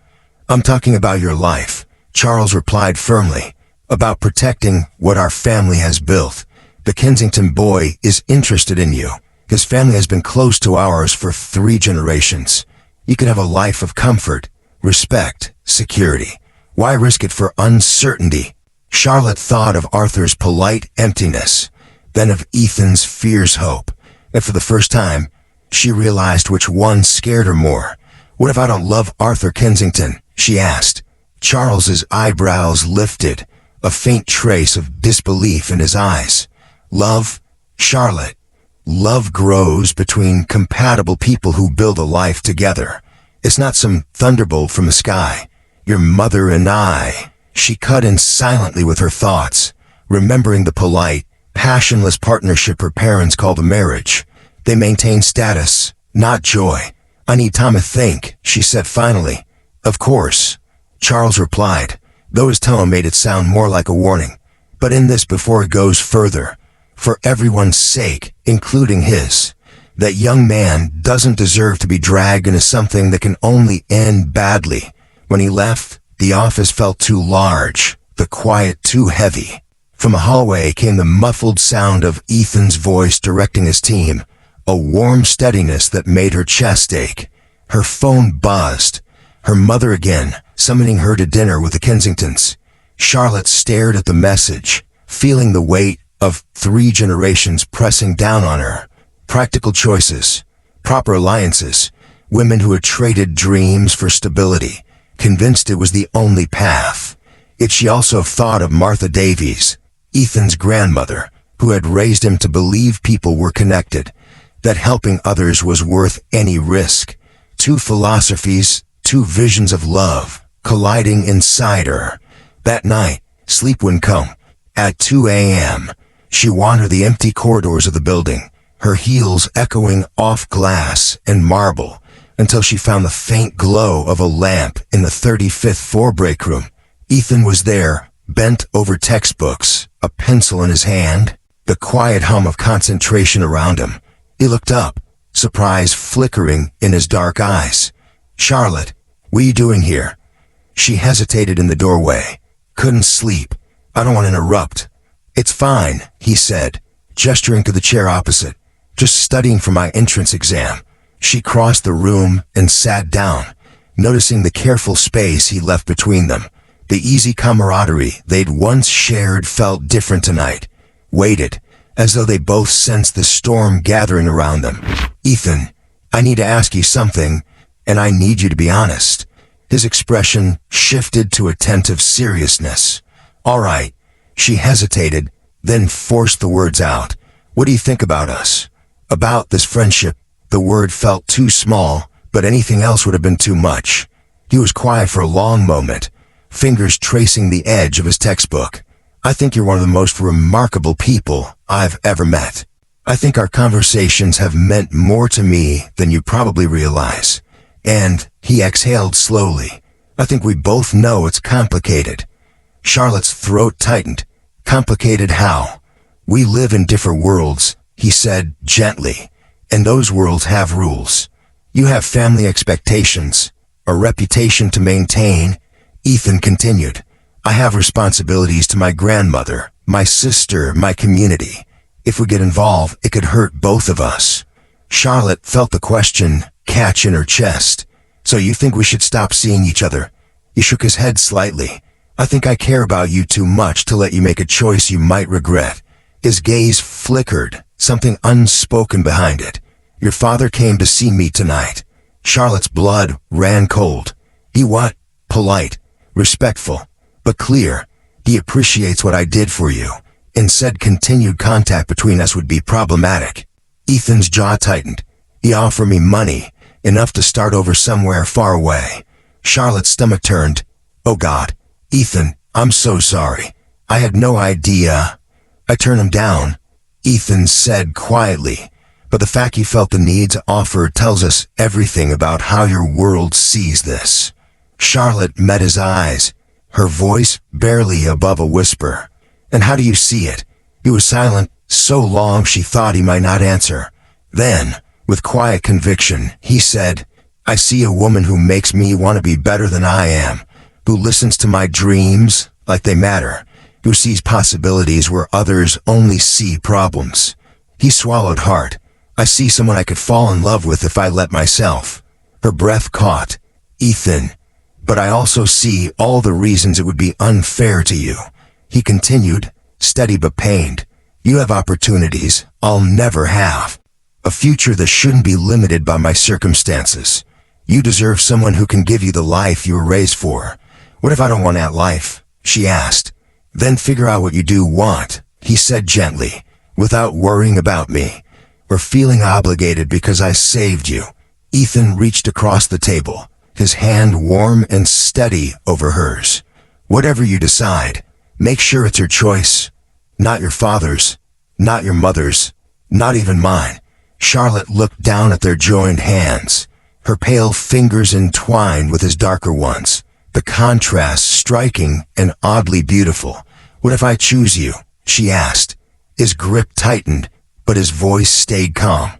"I'm talking about your life," Charles replied firmly. about protecting what our family has built. The Kensington boy is interested in you. His family has been close to ours for 3 generations. You could have a life of comfort, respect, security. Why risk it for uncertainty? Charlotte thought of Arthur's polite emptiness, then of Ethan's fierce hope, and for the first time, she realized which one scared her more. What if I don't love Arthur Kensington? She asked. Charles's eyebrows lifted, a faint trace of disbelief in his eyes. Love, Charlotte. Love grows between compatible people who build a life together. It's not some thunderbolt from the sky. Your mother and I. She cut in silently with her thoughts, remembering the polite, passionless partnership her parents called a marriage. They maintain status, not joy. I need time to think, she said finally. Of course, Charles replied, though his tone made it sound more like a warning. But in this, before it goes further, for everyone's sake, including his, that young man doesn't deserve to be dragged into something that can only end badly. When he left, the office felt too large, the quiet too heavy. From a hallway came the muffled sound of Ethan's voice directing his team, a warm steadiness that made her chest ache. Her phone buzzed. Her mother again, summoning her to dinner with the Kensingtons. Charlotte stared at the message, feeling the weight of 3 generations pressing down on her. Practical choices, proper alliances, women who had traded dreams for stability, convinced it was the only path. Yet she also thought of Martha Davies, Ethan's grandmother, who had raised him to believe people were connected, that helping others was worth any risk. 2 philosophies, 2 visions of love, colliding inside her. That night, sleep wouldn't come. At 2 a.m., she wandered the empty corridors of the building, her heels echoing off glass and marble, until she found the faint glow of a lamp in the 35th floor break room. Ethan was there, bent over textbooks, a pencil in his hand, the quiet hum of concentration around him. He looked up, surprise flickering in his dark eyes. Charlotte, what are you doing here? She hesitated in the doorway. Couldn't sleep. I don't want to interrupt. It's fine, he said, gesturing to the chair opposite. Just studying for my entrance exam. She crossed the room and sat down, noticing the careful space he left between them. The easy camaraderie they'd once shared felt different tonight. Waited, as though they both sensed the storm gathering around them. Ethan, I need to ask you something, and I need you to be honest. His expression shifted to attentive seriousness. All right. She hesitated, then forced the words out. What do you think about us? About this friendship? The word felt too small, but anything else would have been too much. He was quiet for a long moment, fingers tracing the edge of his textbook. I think you're one of the most remarkable people I've ever met. I think our conversations have meant more to me than you probably realize. And he exhaled slowly. I think we both know it's complicated. Charlotte's throat tightened. Complicated how? We live in different worlds, he said gently, and those worlds have rules. You have family expectations, a reputation to maintain. Ethan continued. I have responsibilities to my grandmother, my sister, my community. If we get involved, it could hurt both of us. Charlotte felt the question catch in her chest. So you think we should stop seeing each other? He shook his head slightly. I think I care about you too much to let you make a choice you might regret. His gaze flickered, something unspoken behind it. Your father came to see me tonight. Charlotte's blood ran cold. He what? Polite, respectful, but clear. He appreciates what I did for you, and said continued contact between us would be problematic. Ethan's jaw tightened. He offered me money, enough to start over somewhere far away. Charlotte's stomach turned. Oh God. Ethan, I'm so sorry. I had no idea. I turned him down, Ethan said quietly, but the fact you felt the need to offer tells us everything about how your world sees this. Charlotte met his eyes, her voice barely above a whisper. And how do you see it? He was silent so long she thought he might not answer. Then, with quiet conviction, he said, I see a woman who makes me want to be better than I am, who listens to my dreams like they matter, who sees possibilities where others only see problems. He swallowed hard. I see someone I could fall in love with if I let myself. Her breath caught. Ethan. But I also see all the reasons it would be unfair to you. He continued, steady but pained. You have opportunities I'll never have. A future that shouldn't be limited by my circumstances. You deserve someone who can give you the life you were raised for. What if I don't want that life? She asked. Then figure out what you do want, he said gently, without worrying about me, or feeling obligated because I saved you. Ethan reached across the table, his hand warm and steady over hers. Whatever you decide, make sure it's your choice. Not your father's, not your mother's, not even mine. Charlotte looked down at their joined hands, her pale fingers entwined with his darker ones, the contrast striking and oddly beautiful. What if I choose you? She asked. His grip tightened, but his voice stayed calm.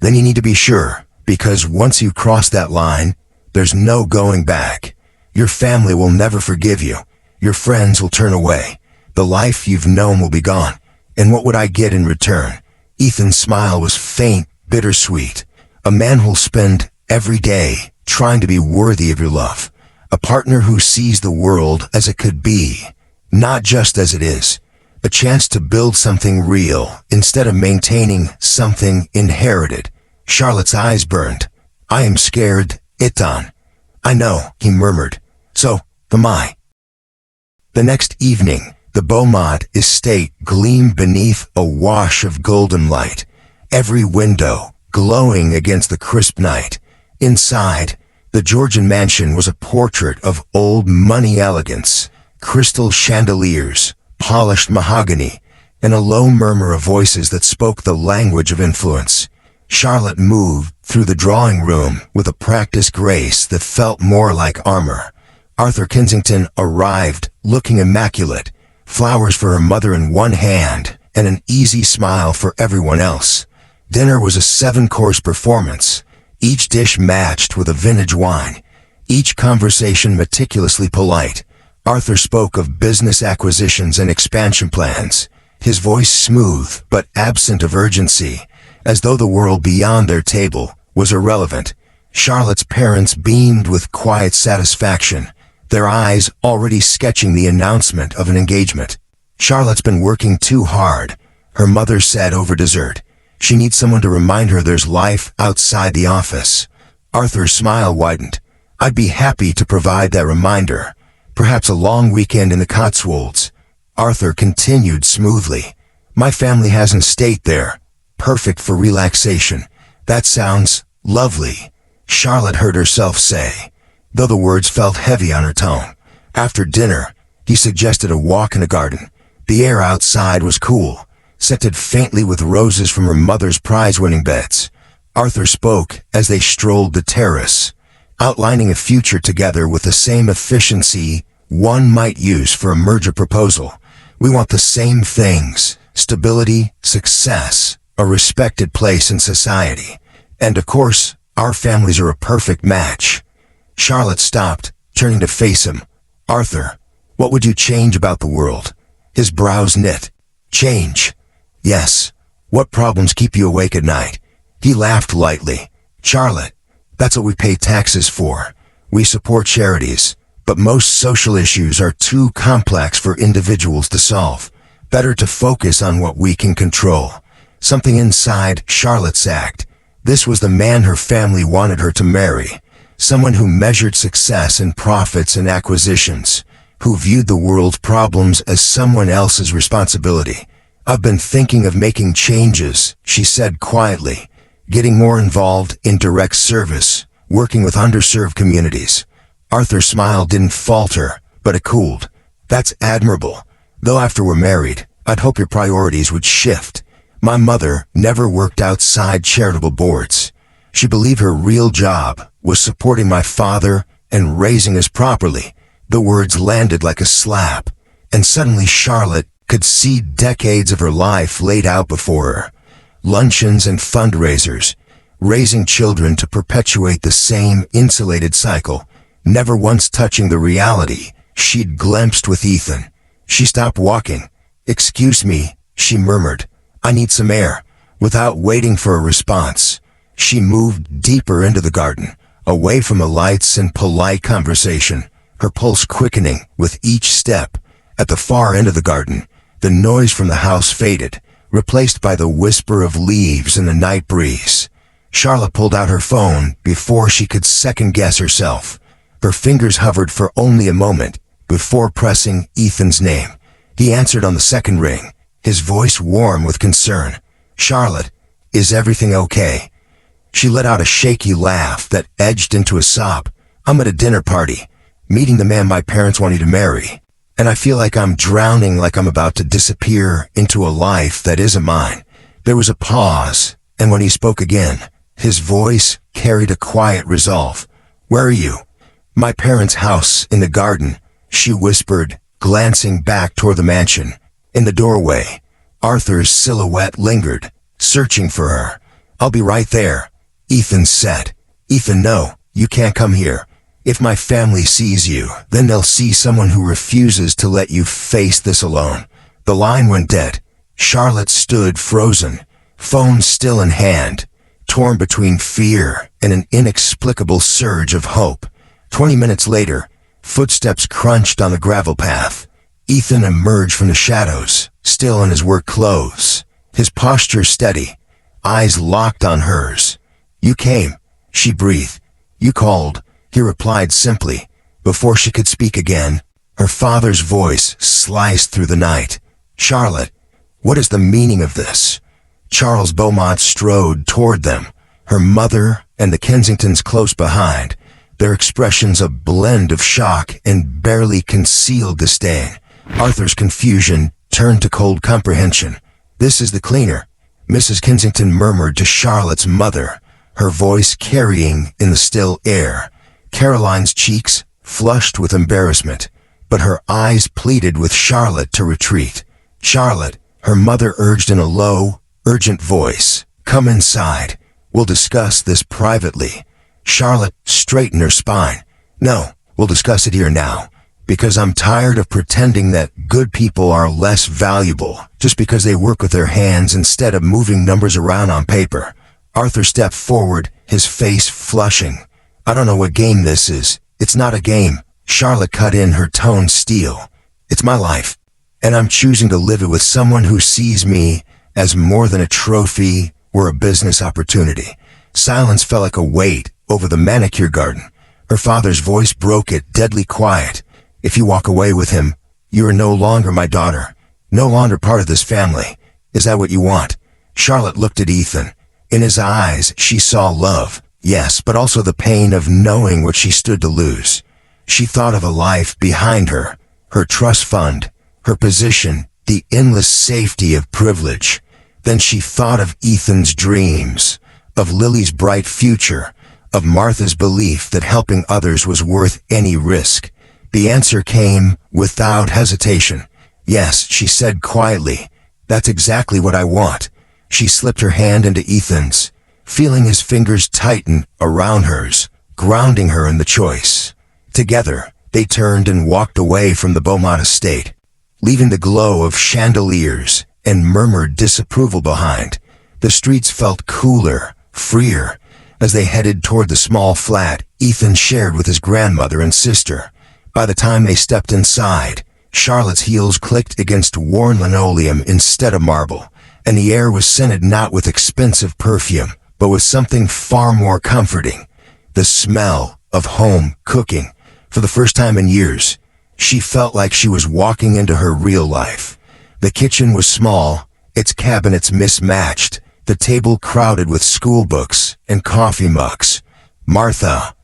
Then you need to be sure, because once you cross that line, there's no going back. Your family will never forgive you. Your friends will turn away. The life you've known will be gone. And what would I get in return? Ethan's smile was faint, bittersweet. A man who'll spend every day trying to be worthy of your love. A partner who sees the world as it could be, not just as it is. A chance to build something real instead of maintaining something inherited. Charlotte's eyes burned. I am scared, Ethan. I know, he murmured. So am I. The next evening, the Beaumont estate gleamed beneath a wash of golden light, every window glowing against the crisp night. Inside, the Georgian mansion was a portrait of old money elegance, crystal chandeliers, polished mahogany, and a low murmur of voices that spoke the language of influence. Charlotte moved through the drawing room with a practiced grace that felt more like armor. Arthur Kensington arrived, looking immaculate, flowers for her mother in one hand and an easy smile for everyone else. Dinner was a 7-course performance, each dish matched with a vintage wine, each conversation meticulously polite. Arthur spoke of business acquisitions and expansion plans, his voice smooth but absent of urgency, as though the world beyond their table was irrelevant. Charlotte's parents beamed with quiet satisfaction, their eyes already sketching the announcement of an engagement. Charlotte's been working too hard, her mother said over dessert. She needs someone to remind her there's life outside the office. Arthur's smile widened. I'd be happy to provide that reminder. Perhaps a long weekend in the Cotswolds. Arthur continued smoothly. My family has an estate there, perfect for relaxation. That sounds lovely, Charlotte heard herself say, though the words felt heavy on her tongue. After dinner, he suggested a walk in the garden. The air outside was cool, scented faintly with roses from her mother's prize-winning beds. Arthur spoke as they strolled the terrace, outlining a future together with the same efficiency one might use for a merger proposal. We want the same things: stability, success, a respected place in society. And of course, our families are a perfect match. Charlotte stopped, turning to face him. Arthur, what would you change about the world? His brows knit. Change? Yes. What problems keep you awake at night? He laughed lightly. Charlotte, that's what we pay taxes for. We support charities, but most social issues are too complex for individuals to solve. Better to focus on what we can control. Something inside Charlotte sagged. This was the man her family wanted her to marry. Someone who measured success in profits and acquisitions, who viewed the world's problems as someone else's responsibility. I've been thinking of making changes, she said quietly, getting more involved in direct service, working with underserved communities. Arthur's smile didn't falter, but it cooled. That's admirable. Though after we're married, I'd hope your priorities would shift. My mother never worked outside charitable boards. She believed her real job was supporting my father and raising us properly. The words landed like a slap, and suddenly Charlotte could see decades of her life laid out before her. Luncheons and fundraisers, raising children to perpetuate the same insulated cycle, never once touching the reality she'd glimpsed with Ethan. She stopped walking. "Excuse me," she murmured. "I need some air." Without waiting for a response, she moved deeper into the garden, away from the lights and polite conversation, her pulse quickening with each step. At the far end of the garden, the noise from the house faded, replaced by the whisper of leaves in the night breeze. Charlotte pulled out her phone before she could second-guess herself. Her fingers hovered for only a moment before pressing Ethan's name. He answered on the second ring, his voice warm with concern. "Charlotte, is everything okay?" She let out a shaky laugh that edged into a sob. "I'm at a dinner party, meeting the man my parents wanted to marry, and I feel like I'm drowning, like I'm about to disappear into a life that isn't mine." There was a pause, and when he spoke again, his voice carried a quiet resolve. "Where are you?" "My parents' house in the garden," she whispered, glancing back toward the mansion. In the doorway, Arthur's silhouette lingered, searching for her. "I'll be right there," Ethan said. "Ethan, no, you can't come here. If my family sees you, then they'll see someone who refuses to let you face this alone." The line went dead. Charlotte stood frozen, phone still in hand, torn between fear and an inexplicable surge of hope. 20 minutes later, footsteps crunched on the gravel path. Ethan emerged from the shadows, still in his work clothes, his posture steady, eyes locked on hers. "You came," she breathed. "You called," he replied simply. Before she could speak again, her father's voice sliced through the night. "Charlotte, what is the meaning of this?" Charles Beaumont strode toward them, her mother and the Kensingtons close behind, their expressions a blend of shock and barely concealed disdain. Arthur's confusion turned to cold comprehension. "This is the cleaner," Mrs. Kensington murmured to Charlotte's mother, her voice carrying in the still air. Caroline's cheeks flushed with embarrassment, but her eyes pleaded with Charlotte to retreat. "Charlotte," her mother urged in a low, urgent voice, "come inside. We'll discuss this privately." Charlotte straightened her spine. "No, we'll discuss it here now, because I'm tired of pretending that good people are less valuable just because they work with their hands instead of moving numbers around on paper." Arthur stepped forward, his face flushing. "I don't know what game this is. It's not a game," Charlotte cut in, her tone steel. "It's my life, and I'm choosing to live it with someone who sees me as more than a trophy or a business opportunity." Silence fell like a weight over the manicure garden. Her father's voice broke it, deadly quiet. "If you walk away with him, you are no longer my daughter, no longer part of this family. Is that what you want?" Charlotte looked at Ethan. In his eyes, she saw love, yes, but also the pain of knowing what she stood to lose. She thought of a life behind her, her trust fund, her position, the endless safety of privilege. Then she thought of Ethan's dreams, of Lily's bright future, of Martha's belief that helping others was worth any risk. The answer came without hesitation. "Yes," she said quietly. "That's exactly what I want." She slipped her hand into Ethan's, feeling his fingers tighten around hers, grounding her in the choice. Together, they turned and walked away from the Beaumont estate, leaving the glow of chandeliers and murmured disapproval behind. The streets felt cooler, freer, as they headed toward the small flat Ethan shared with his grandmother and sister. By the time they stepped inside, Charlotte's heels clicked against worn linoleum instead of marble, and the air was scented not with expensive perfume, but with something far more comforting, the smell of home cooking. For the first time in years, she felt like she was walking into her real life. The kitchen was small, its cabinets mismatched, the table crowded with school books and coffee mugs. Martha,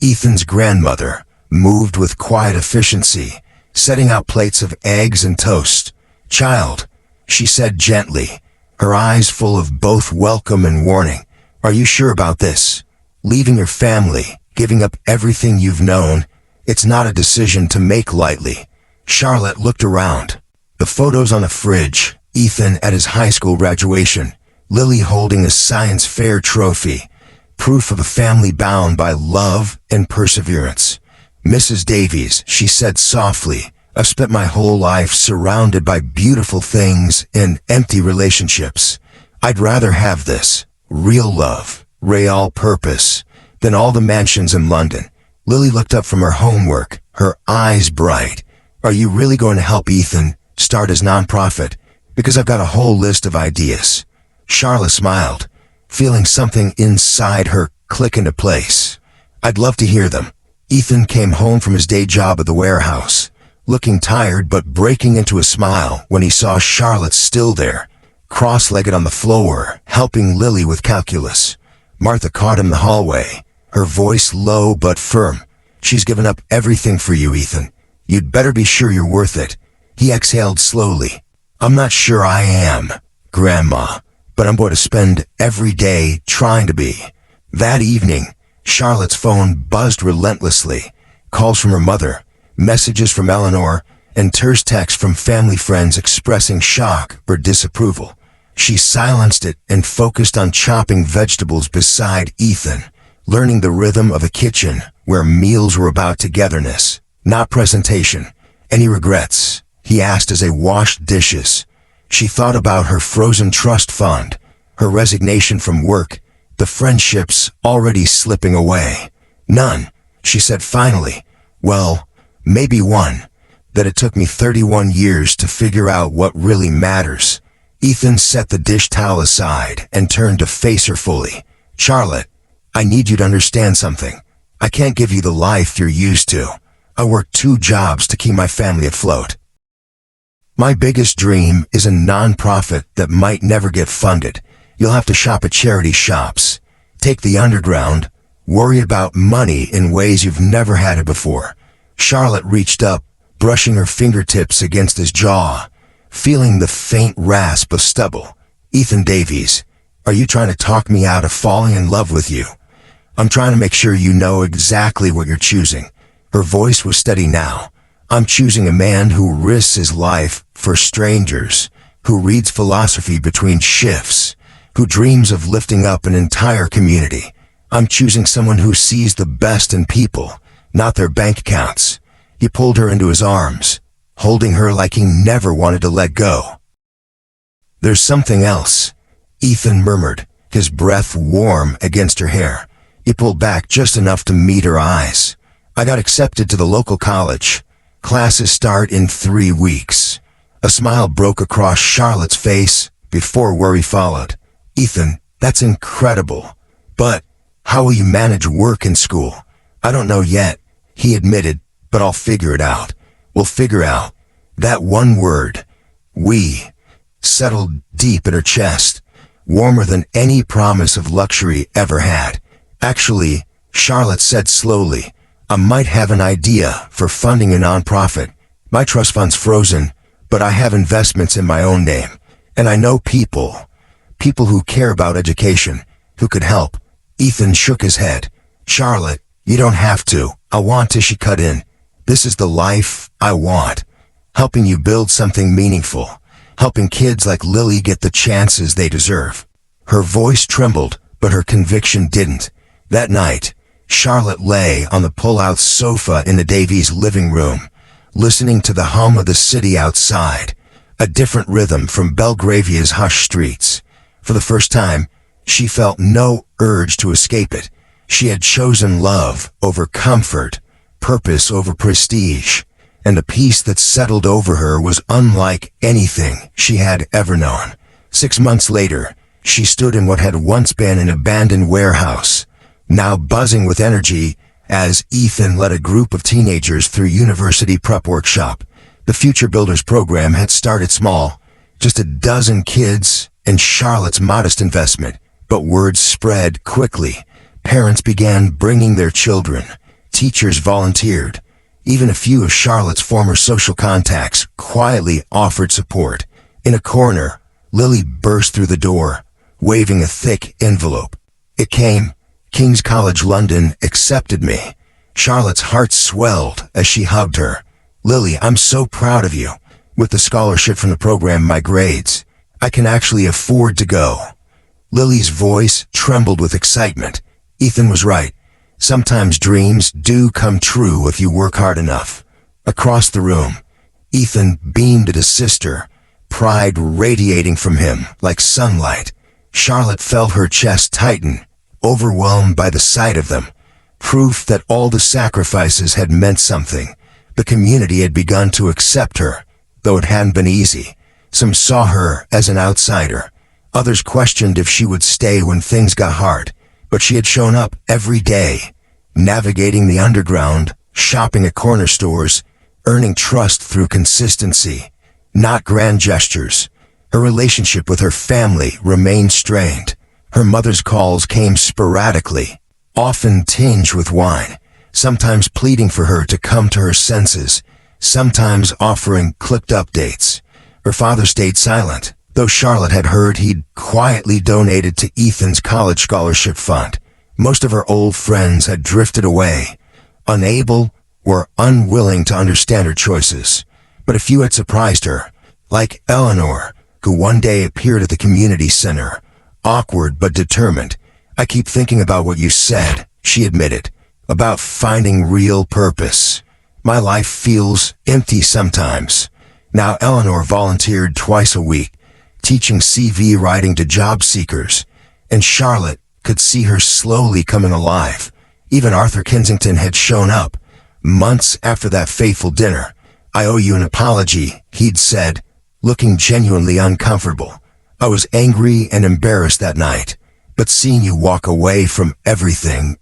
Ethan's grandmother, moved with quiet efficiency, setting out plates of eggs and toast. "Child," she said gently, her eyes full of both welcome and warning, "are you sure about this? Leaving your family, giving up everything you've known, it's not a decision to make lightly." Charlotte looked around. The photos on the fridge, Ethan at his high school graduation, Lily holding a science fair trophy, proof of a family bound by love and perseverance. "Mrs. Davies," she said softly, I've spent my whole life surrounded by beautiful things and empty relationships. I'd rather have this, real love, real purpose, than all the mansions in London. Lily looked up from her homework, her eyes bright. Are you really going to help Ethan start his nonprofit? Because I've got a whole list of ideas. Charlotte smiled, feeling something inside her click into place. I'd love to hear them. Ethan came home from his day job at the warehouse, looking tired but breaking into a smile when he saw Charlotte still there, cross-legged on the floor, helping Lily with calculus. Martha caught him in the hallway, her voice low but firm. She's given up everything for you, Ethan. You'd better be sure you're worth it. He exhaled slowly. I'm not sure I am, Grandma, but I'm going to spend every day trying to be. That evening, Charlotte's phone buzzed relentlessly. Calls from her mother, messages from Eleanor, and terse texts from family friends expressing shock or disapproval. She silenced it and focused on chopping vegetables beside Ethan, learning the rhythm of a kitchen where meals were about togetherness, not presentation. Any regrets? He asked as they washed dishes. She thought about her frozen trust fund, her resignation from work, the friendships already slipping away. None, she said finally. Well, maybe one. That it took me 31 years to figure out what really matters. Ethan set the dish towel aside and turned to face her fully. Charlotte, I need you to understand something. I can't give you the life you're used to. I work 2 jobs to keep my family afloat. My biggest dream is a non-profit that might never get funded. You'll have to shop at charity shops, take the underground, worry about money in ways you've never had it before. Charlotte reached up, brushing her fingertips against his jaw, feeling the faint rasp of stubble. Ethan Davies, are you trying to talk me out of falling in love with you? I'm trying to make sure you know exactly what you're choosing. Her voice was steady now. I'm choosing a man who risks his life for strangers, who reads philosophy between shifts, who dreams of lifting up an entire community. I'm choosing someone who sees the best in people, not their bank accounts. He pulled her into his arms, holding her like he never wanted to let go. There's something else, Ethan murmured, his breath warm against her hair. He pulled back just enough to meet her eyes. I got accepted to the local college. Classes start in 3 weeks. A smile broke across Charlotte's face before worry followed. Ethan, that's incredible. But how will you manage work and school? I don't know yet, he admitted, but I'll figure it out. We'll figure out. That one word, we, settled deep in her chest, warmer than any promise of luxury ever had. Actually, Charlotte said slowly, I might have an idea for funding a nonprofit. My trust fund's frozen, but I have investments in my own name. And I know people who care about education, who could help. Ethan shook his head. Charlotte, you don't have to. I want to, she cut in. This is the life I want. Helping you build something meaningful. Helping kids like Lily get the chances they deserve. Her voice trembled, but her conviction didn't. That night, Charlotte lay on the pull-out sofa in the Davies' living room, listening to the hum of the city outside, a different rhythm from Belgravia's hushed streets. For the first time, she felt no urge to escape it. She had chosen love over comfort, purpose over prestige, and the peace that settled over her was unlike anything she had ever known. 6 months later, she stood in what had once been an abandoned warehouse, now buzzing with energy as Ethan led a group of teenagers through university prep workshop. The Future Builders program had started small, just a dozen kids and Charlotte's modest investment, but word spread quickly. Parents began bringing their children. Teachers volunteered. Even a few of Charlotte's former social contacts quietly offered support. In a corner, Lily burst through the door, waving a thick envelope. It came. King's College London accepted me. Charlotte's heart swelled as she hugged her. Lily, I'm so proud of you. With the scholarship from the program, my grades, I can actually afford to go. Lily's voice trembled with excitement. Ethan was right. Sometimes dreams do come true if you work hard enough. Across the room, Ethan beamed at his sister, pride radiating from him like sunlight. Charlotte felt her chest tighten, overwhelmed by the sight of them. Proof that all the sacrifices had meant something. The community had begun to accept her, though it hadn't been easy. Some saw her as an outsider. Others questioned if she would stay when things got hard. But she had shown up every day, navigating the underground, shopping at corner stores, earning trust through consistency, not grand gestures. Her relationship with her family remained strained. Her mother's calls came sporadically, often tinged with wine, sometimes pleading for her to come to her senses, sometimes offering clipped updates. Her father stayed silent, though Charlotte had heard he'd quietly donated to Ethan's college scholarship fund. Most of her old friends had drifted away, unable or unwilling to understand her choices. But a few had surprised her, like Eleanor, who one day appeared at the community center, awkward but determined. "I keep thinking about what you said," she admitted, "about finding real purpose. My life feels empty sometimes." Now Eleanor volunteered twice a week, teaching CV writing to job seekers, and Charlotte could see her slowly coming alive. Even Arthur Kensington had shown up, months after that fateful dinner. "I owe you an apology," he'd said, looking genuinely uncomfortable. "I was angry and embarrassed that night, but seeing you walk away from everything,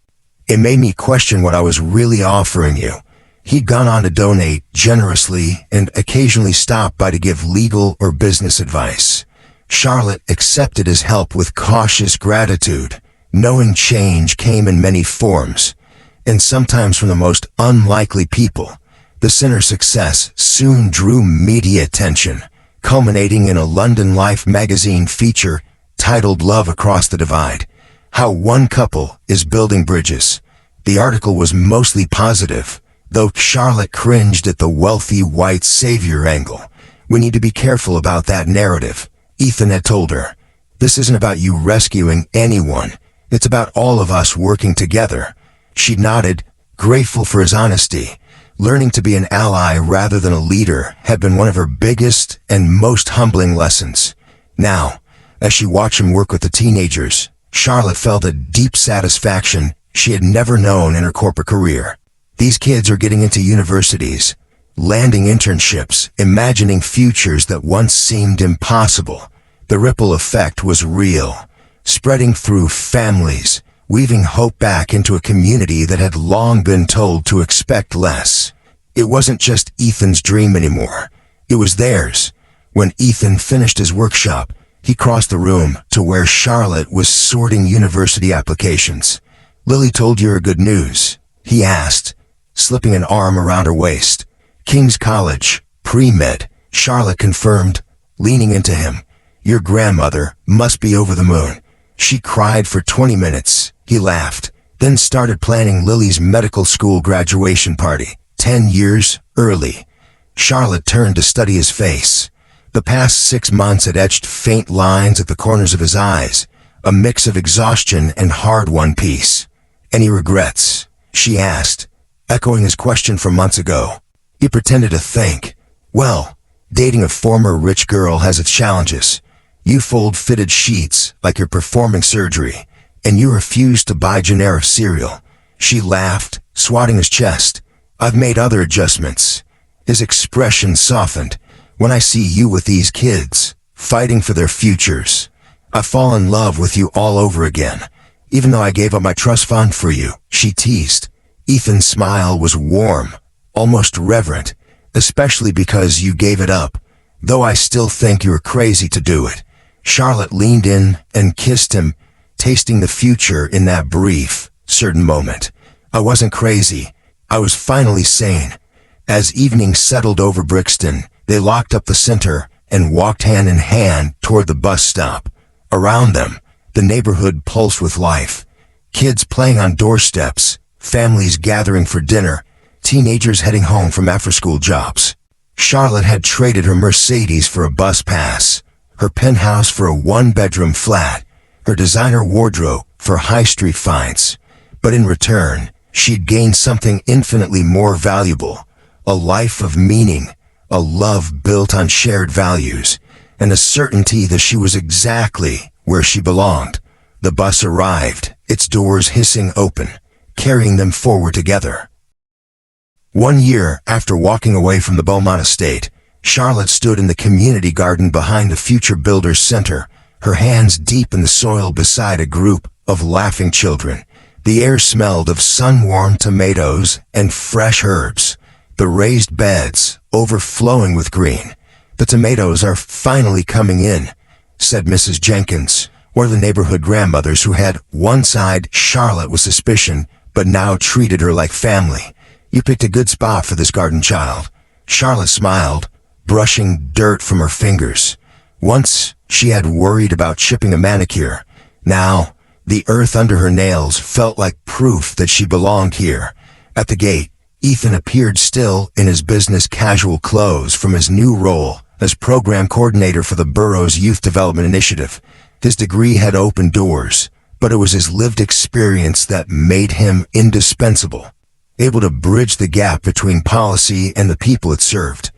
it made me question what I was really offering you." He'd gone on to donate generously and occasionally stopped by to give legal or business advice. Charlotte accepted his help with cautious gratitude, knowing change came in many forms, and sometimes from the most unlikely people. The center's success soon drew media attention, culminating in a London Life magazine feature titled "Love Across the Divide: How One Couple is Building Bridges." The article was mostly positive, though Charlotte cringed at the wealthy white savior angle. "We need to be careful about that narrative," Ethan had told her. "This isn't about you rescuing anyone. It's about all of us working together." She nodded, grateful for his honesty. Learning to be an ally rather than a leader had been one of her biggest and most humbling lessons. Now, as she watched him work with the teenagers, Charlotte felt a deep satisfaction she had never known in her corporate career. These kids are getting into universities, landing internships, imagining futures that once seemed impossible. The ripple effect was real, spreading through families, weaving hope back into a community that had long been told to expect less. It wasn't just Ethan's dream anymore. It was theirs. When Ethan finished his workshop, he crossed the room to where Charlotte was sorting university applications. "Lily told you her good news?" he asked, slipping an arm around her waist. "King's College, pre-med," Charlotte confirmed, leaning into him. "Your grandmother must be over the moon." She cried for 20 minutes. He laughed, then started planning Lily's medical school graduation party, 10 years early. Charlotte turned to study his face. The past 6 months had etched faint lines at the corners of his eyes, a mix of exhaustion and hard-won peace. "Any regrets?" she asked, echoing his question from months ago. He pretended to think. "Well, dating a former rich girl has its challenges. You fold fitted sheets like you're performing surgery, and you refuse to buy generic cereal." She laughed, swatting his chest. "I've made other adjustments." His expression softened. "When I see you with these kids, fighting for their futures, I fall in love with you all over again, even though I gave up my trust fund for you," she teased. Ethan's smile was warm, almost reverent. "Especially because you gave it up, though I still think you were crazy to do it." Charlotte leaned in and kissed him, tasting the future in that brief, certain moment. "I wasn't crazy. I was finally sane." As evening settled over Brixton, they locked up the center and walked hand in hand toward the bus stop. Around them, the neighborhood pulsed with life. Kids playing on doorsteps, families gathering for dinner, teenagers heading home from after-school jobs. Charlotte had traded her Mercedes for a bus pass, her penthouse for a one-bedroom flat, her designer wardrobe for high street finds. But in return, she'd gained something infinitely more valuable, a life of meaning, a love built on shared values, and a certainty that she was exactly where she belonged. The bus arrived, its doors hissing open, carrying them forward together. 1 year after walking away from the Beaumont estate, Charlotte stood in the community garden behind the Future Builders Center, her hands deep in the soil beside a group of laughing children. The air smelled of sun-warmed tomatoes and fresh herbs, the raised beds overflowing with green. "The tomatoes are finally coming in," said Mrs. Jenkins, one of the neighborhood grandmothers who had one-sided Charlotte with suspicion, but now treated her like family. "You picked a good spot for this garden, child." Charlotte smiled, brushing dirt from her fingers. Once, she had worried about chipping a manicure. Now, the earth under her nails felt like proof that she belonged here. At the gate, Ethan appeared still in his business casual clothes from his new role as program coordinator for the borough's youth development initiative. His degree had opened doors, but it was his lived experience that made him indispensable, able to bridge the gap between policy and the people it served.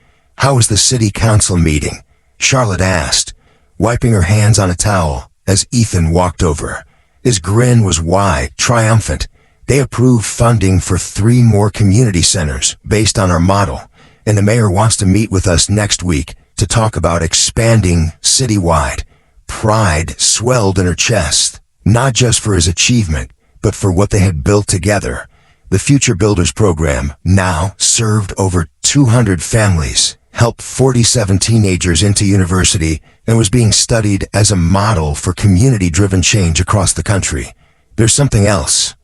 "How was the city council meeting?" Charlotte asked, wiping her hands on a towel as Ethan walked over. His grin was wide, triumphant. "They approved funding for 3 more community centers based on our model, and the mayor wants to meet with us next week to talk about expanding citywide." Pride swelled in her chest, not just for his achievement, but for what they had built together. The Future Builders program now served over 200 families, helped 47 teenagers into university, and was being studied as a model for community-driven change across the country. "There's something else,"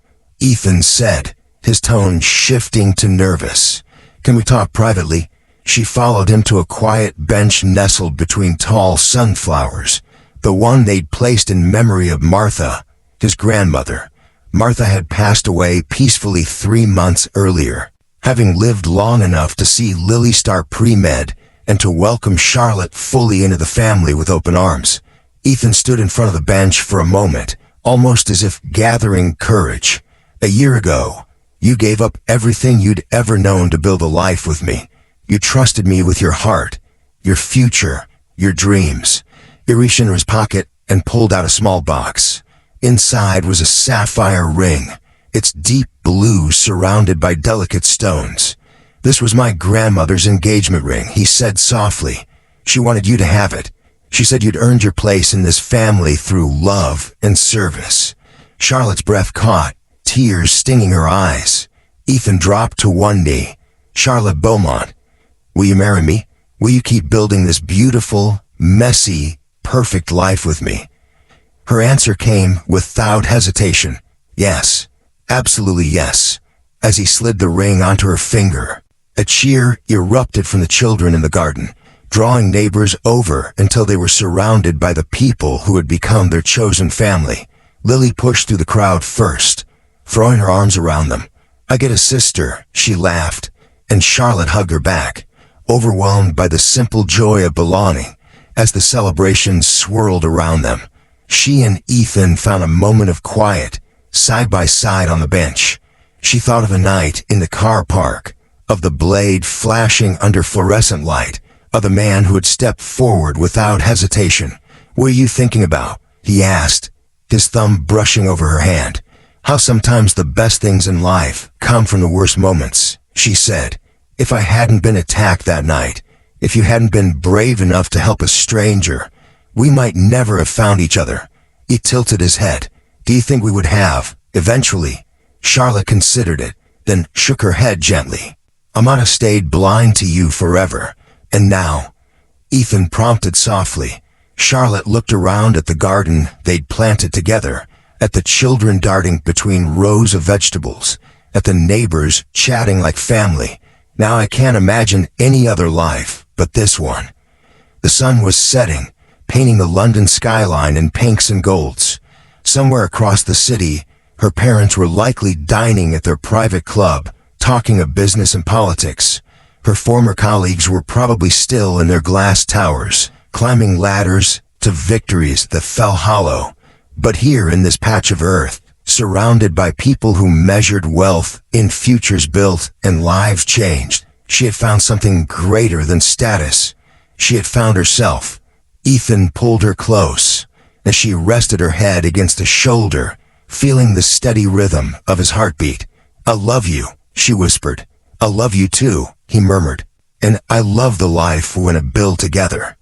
Ethan said, his tone shifting to nervous. "Can we talk privately?" She followed him to a quiet bench nestled between tall sunflowers, the one they'd placed in memory of Martha, his grandmother. Martha had passed away peacefully 3 months earlier, having lived long enough to see Lily start pre-med and to welcome Charlotte fully into the family with open arms. Ethan stood in front of the bench for a moment, almost as if gathering courage. "A year ago, you gave up everything you'd ever known to build a life with me. You trusted me with your heart, your future, your dreams." He reached into his pocket and pulled out a small box. Inside was a sapphire ring, its deep blue surrounded by delicate stones. "This was my grandmother's engagement ring," he said softly. "She wanted you to have it. She said you'd earned your place in this family through love and service." Charlotte's breath caught, tears stinging her eyes. Ethan dropped to one knee. "Charlotte Beaumont, will you marry me? Will you keep building this beautiful, messy, perfect life with me?" Her answer came without hesitation. "Yes, absolutely yes." As he slid the ring onto her finger, a cheer erupted from the children in the garden, drawing neighbors over until they were surrounded by the people who had become their chosen family. Lily pushed through the crowd first, throwing her arms around them. "I get a sister," she laughed, and Charlotte hugged her back, overwhelmed by the simple joy of belonging. As the celebration swirled around them, she and Ethan found a moment of quiet, side by side on the bench. She thought of a night in the car park, of the blade flashing under fluorescent light, of the man who had stepped forward without hesitation. "What are you thinking about?" he asked, his thumb brushing over her hand. "How sometimes the best things in life come from the worst moments," she said. "If I hadn't been attacked that night, if you hadn't been brave enough to help a stranger, we might never have found each other." He tilted his head. "Do you think we would have, eventually?" Charlotte considered it, then shook her head gently. "I might have stayed blind to you forever. And now?" Ethan prompted softly. Charlotte looked around at the garden they'd planted together, at the children darting between rows of vegetables, at the neighbors chatting like family. "Now I can't imagine any other life but this one." The sun was setting, painting the London skyline in pinks and golds. Somewhere across the city, her parents were likely dining at their private club, talking of business and politics. Her former colleagues were probably still in their glass towers, climbing ladders to victories that fell hollow. But here in this patch of earth, surrounded by people who measured wealth in futures built and lives changed, She had found something greater than status. She had found herself. Ethan pulled her close as she rested her head against his shoulder, feeling the steady rhythm of his heartbeat. "I love you," she whispered. "I love you too," he murmured. "And I love the life we're gonna build together."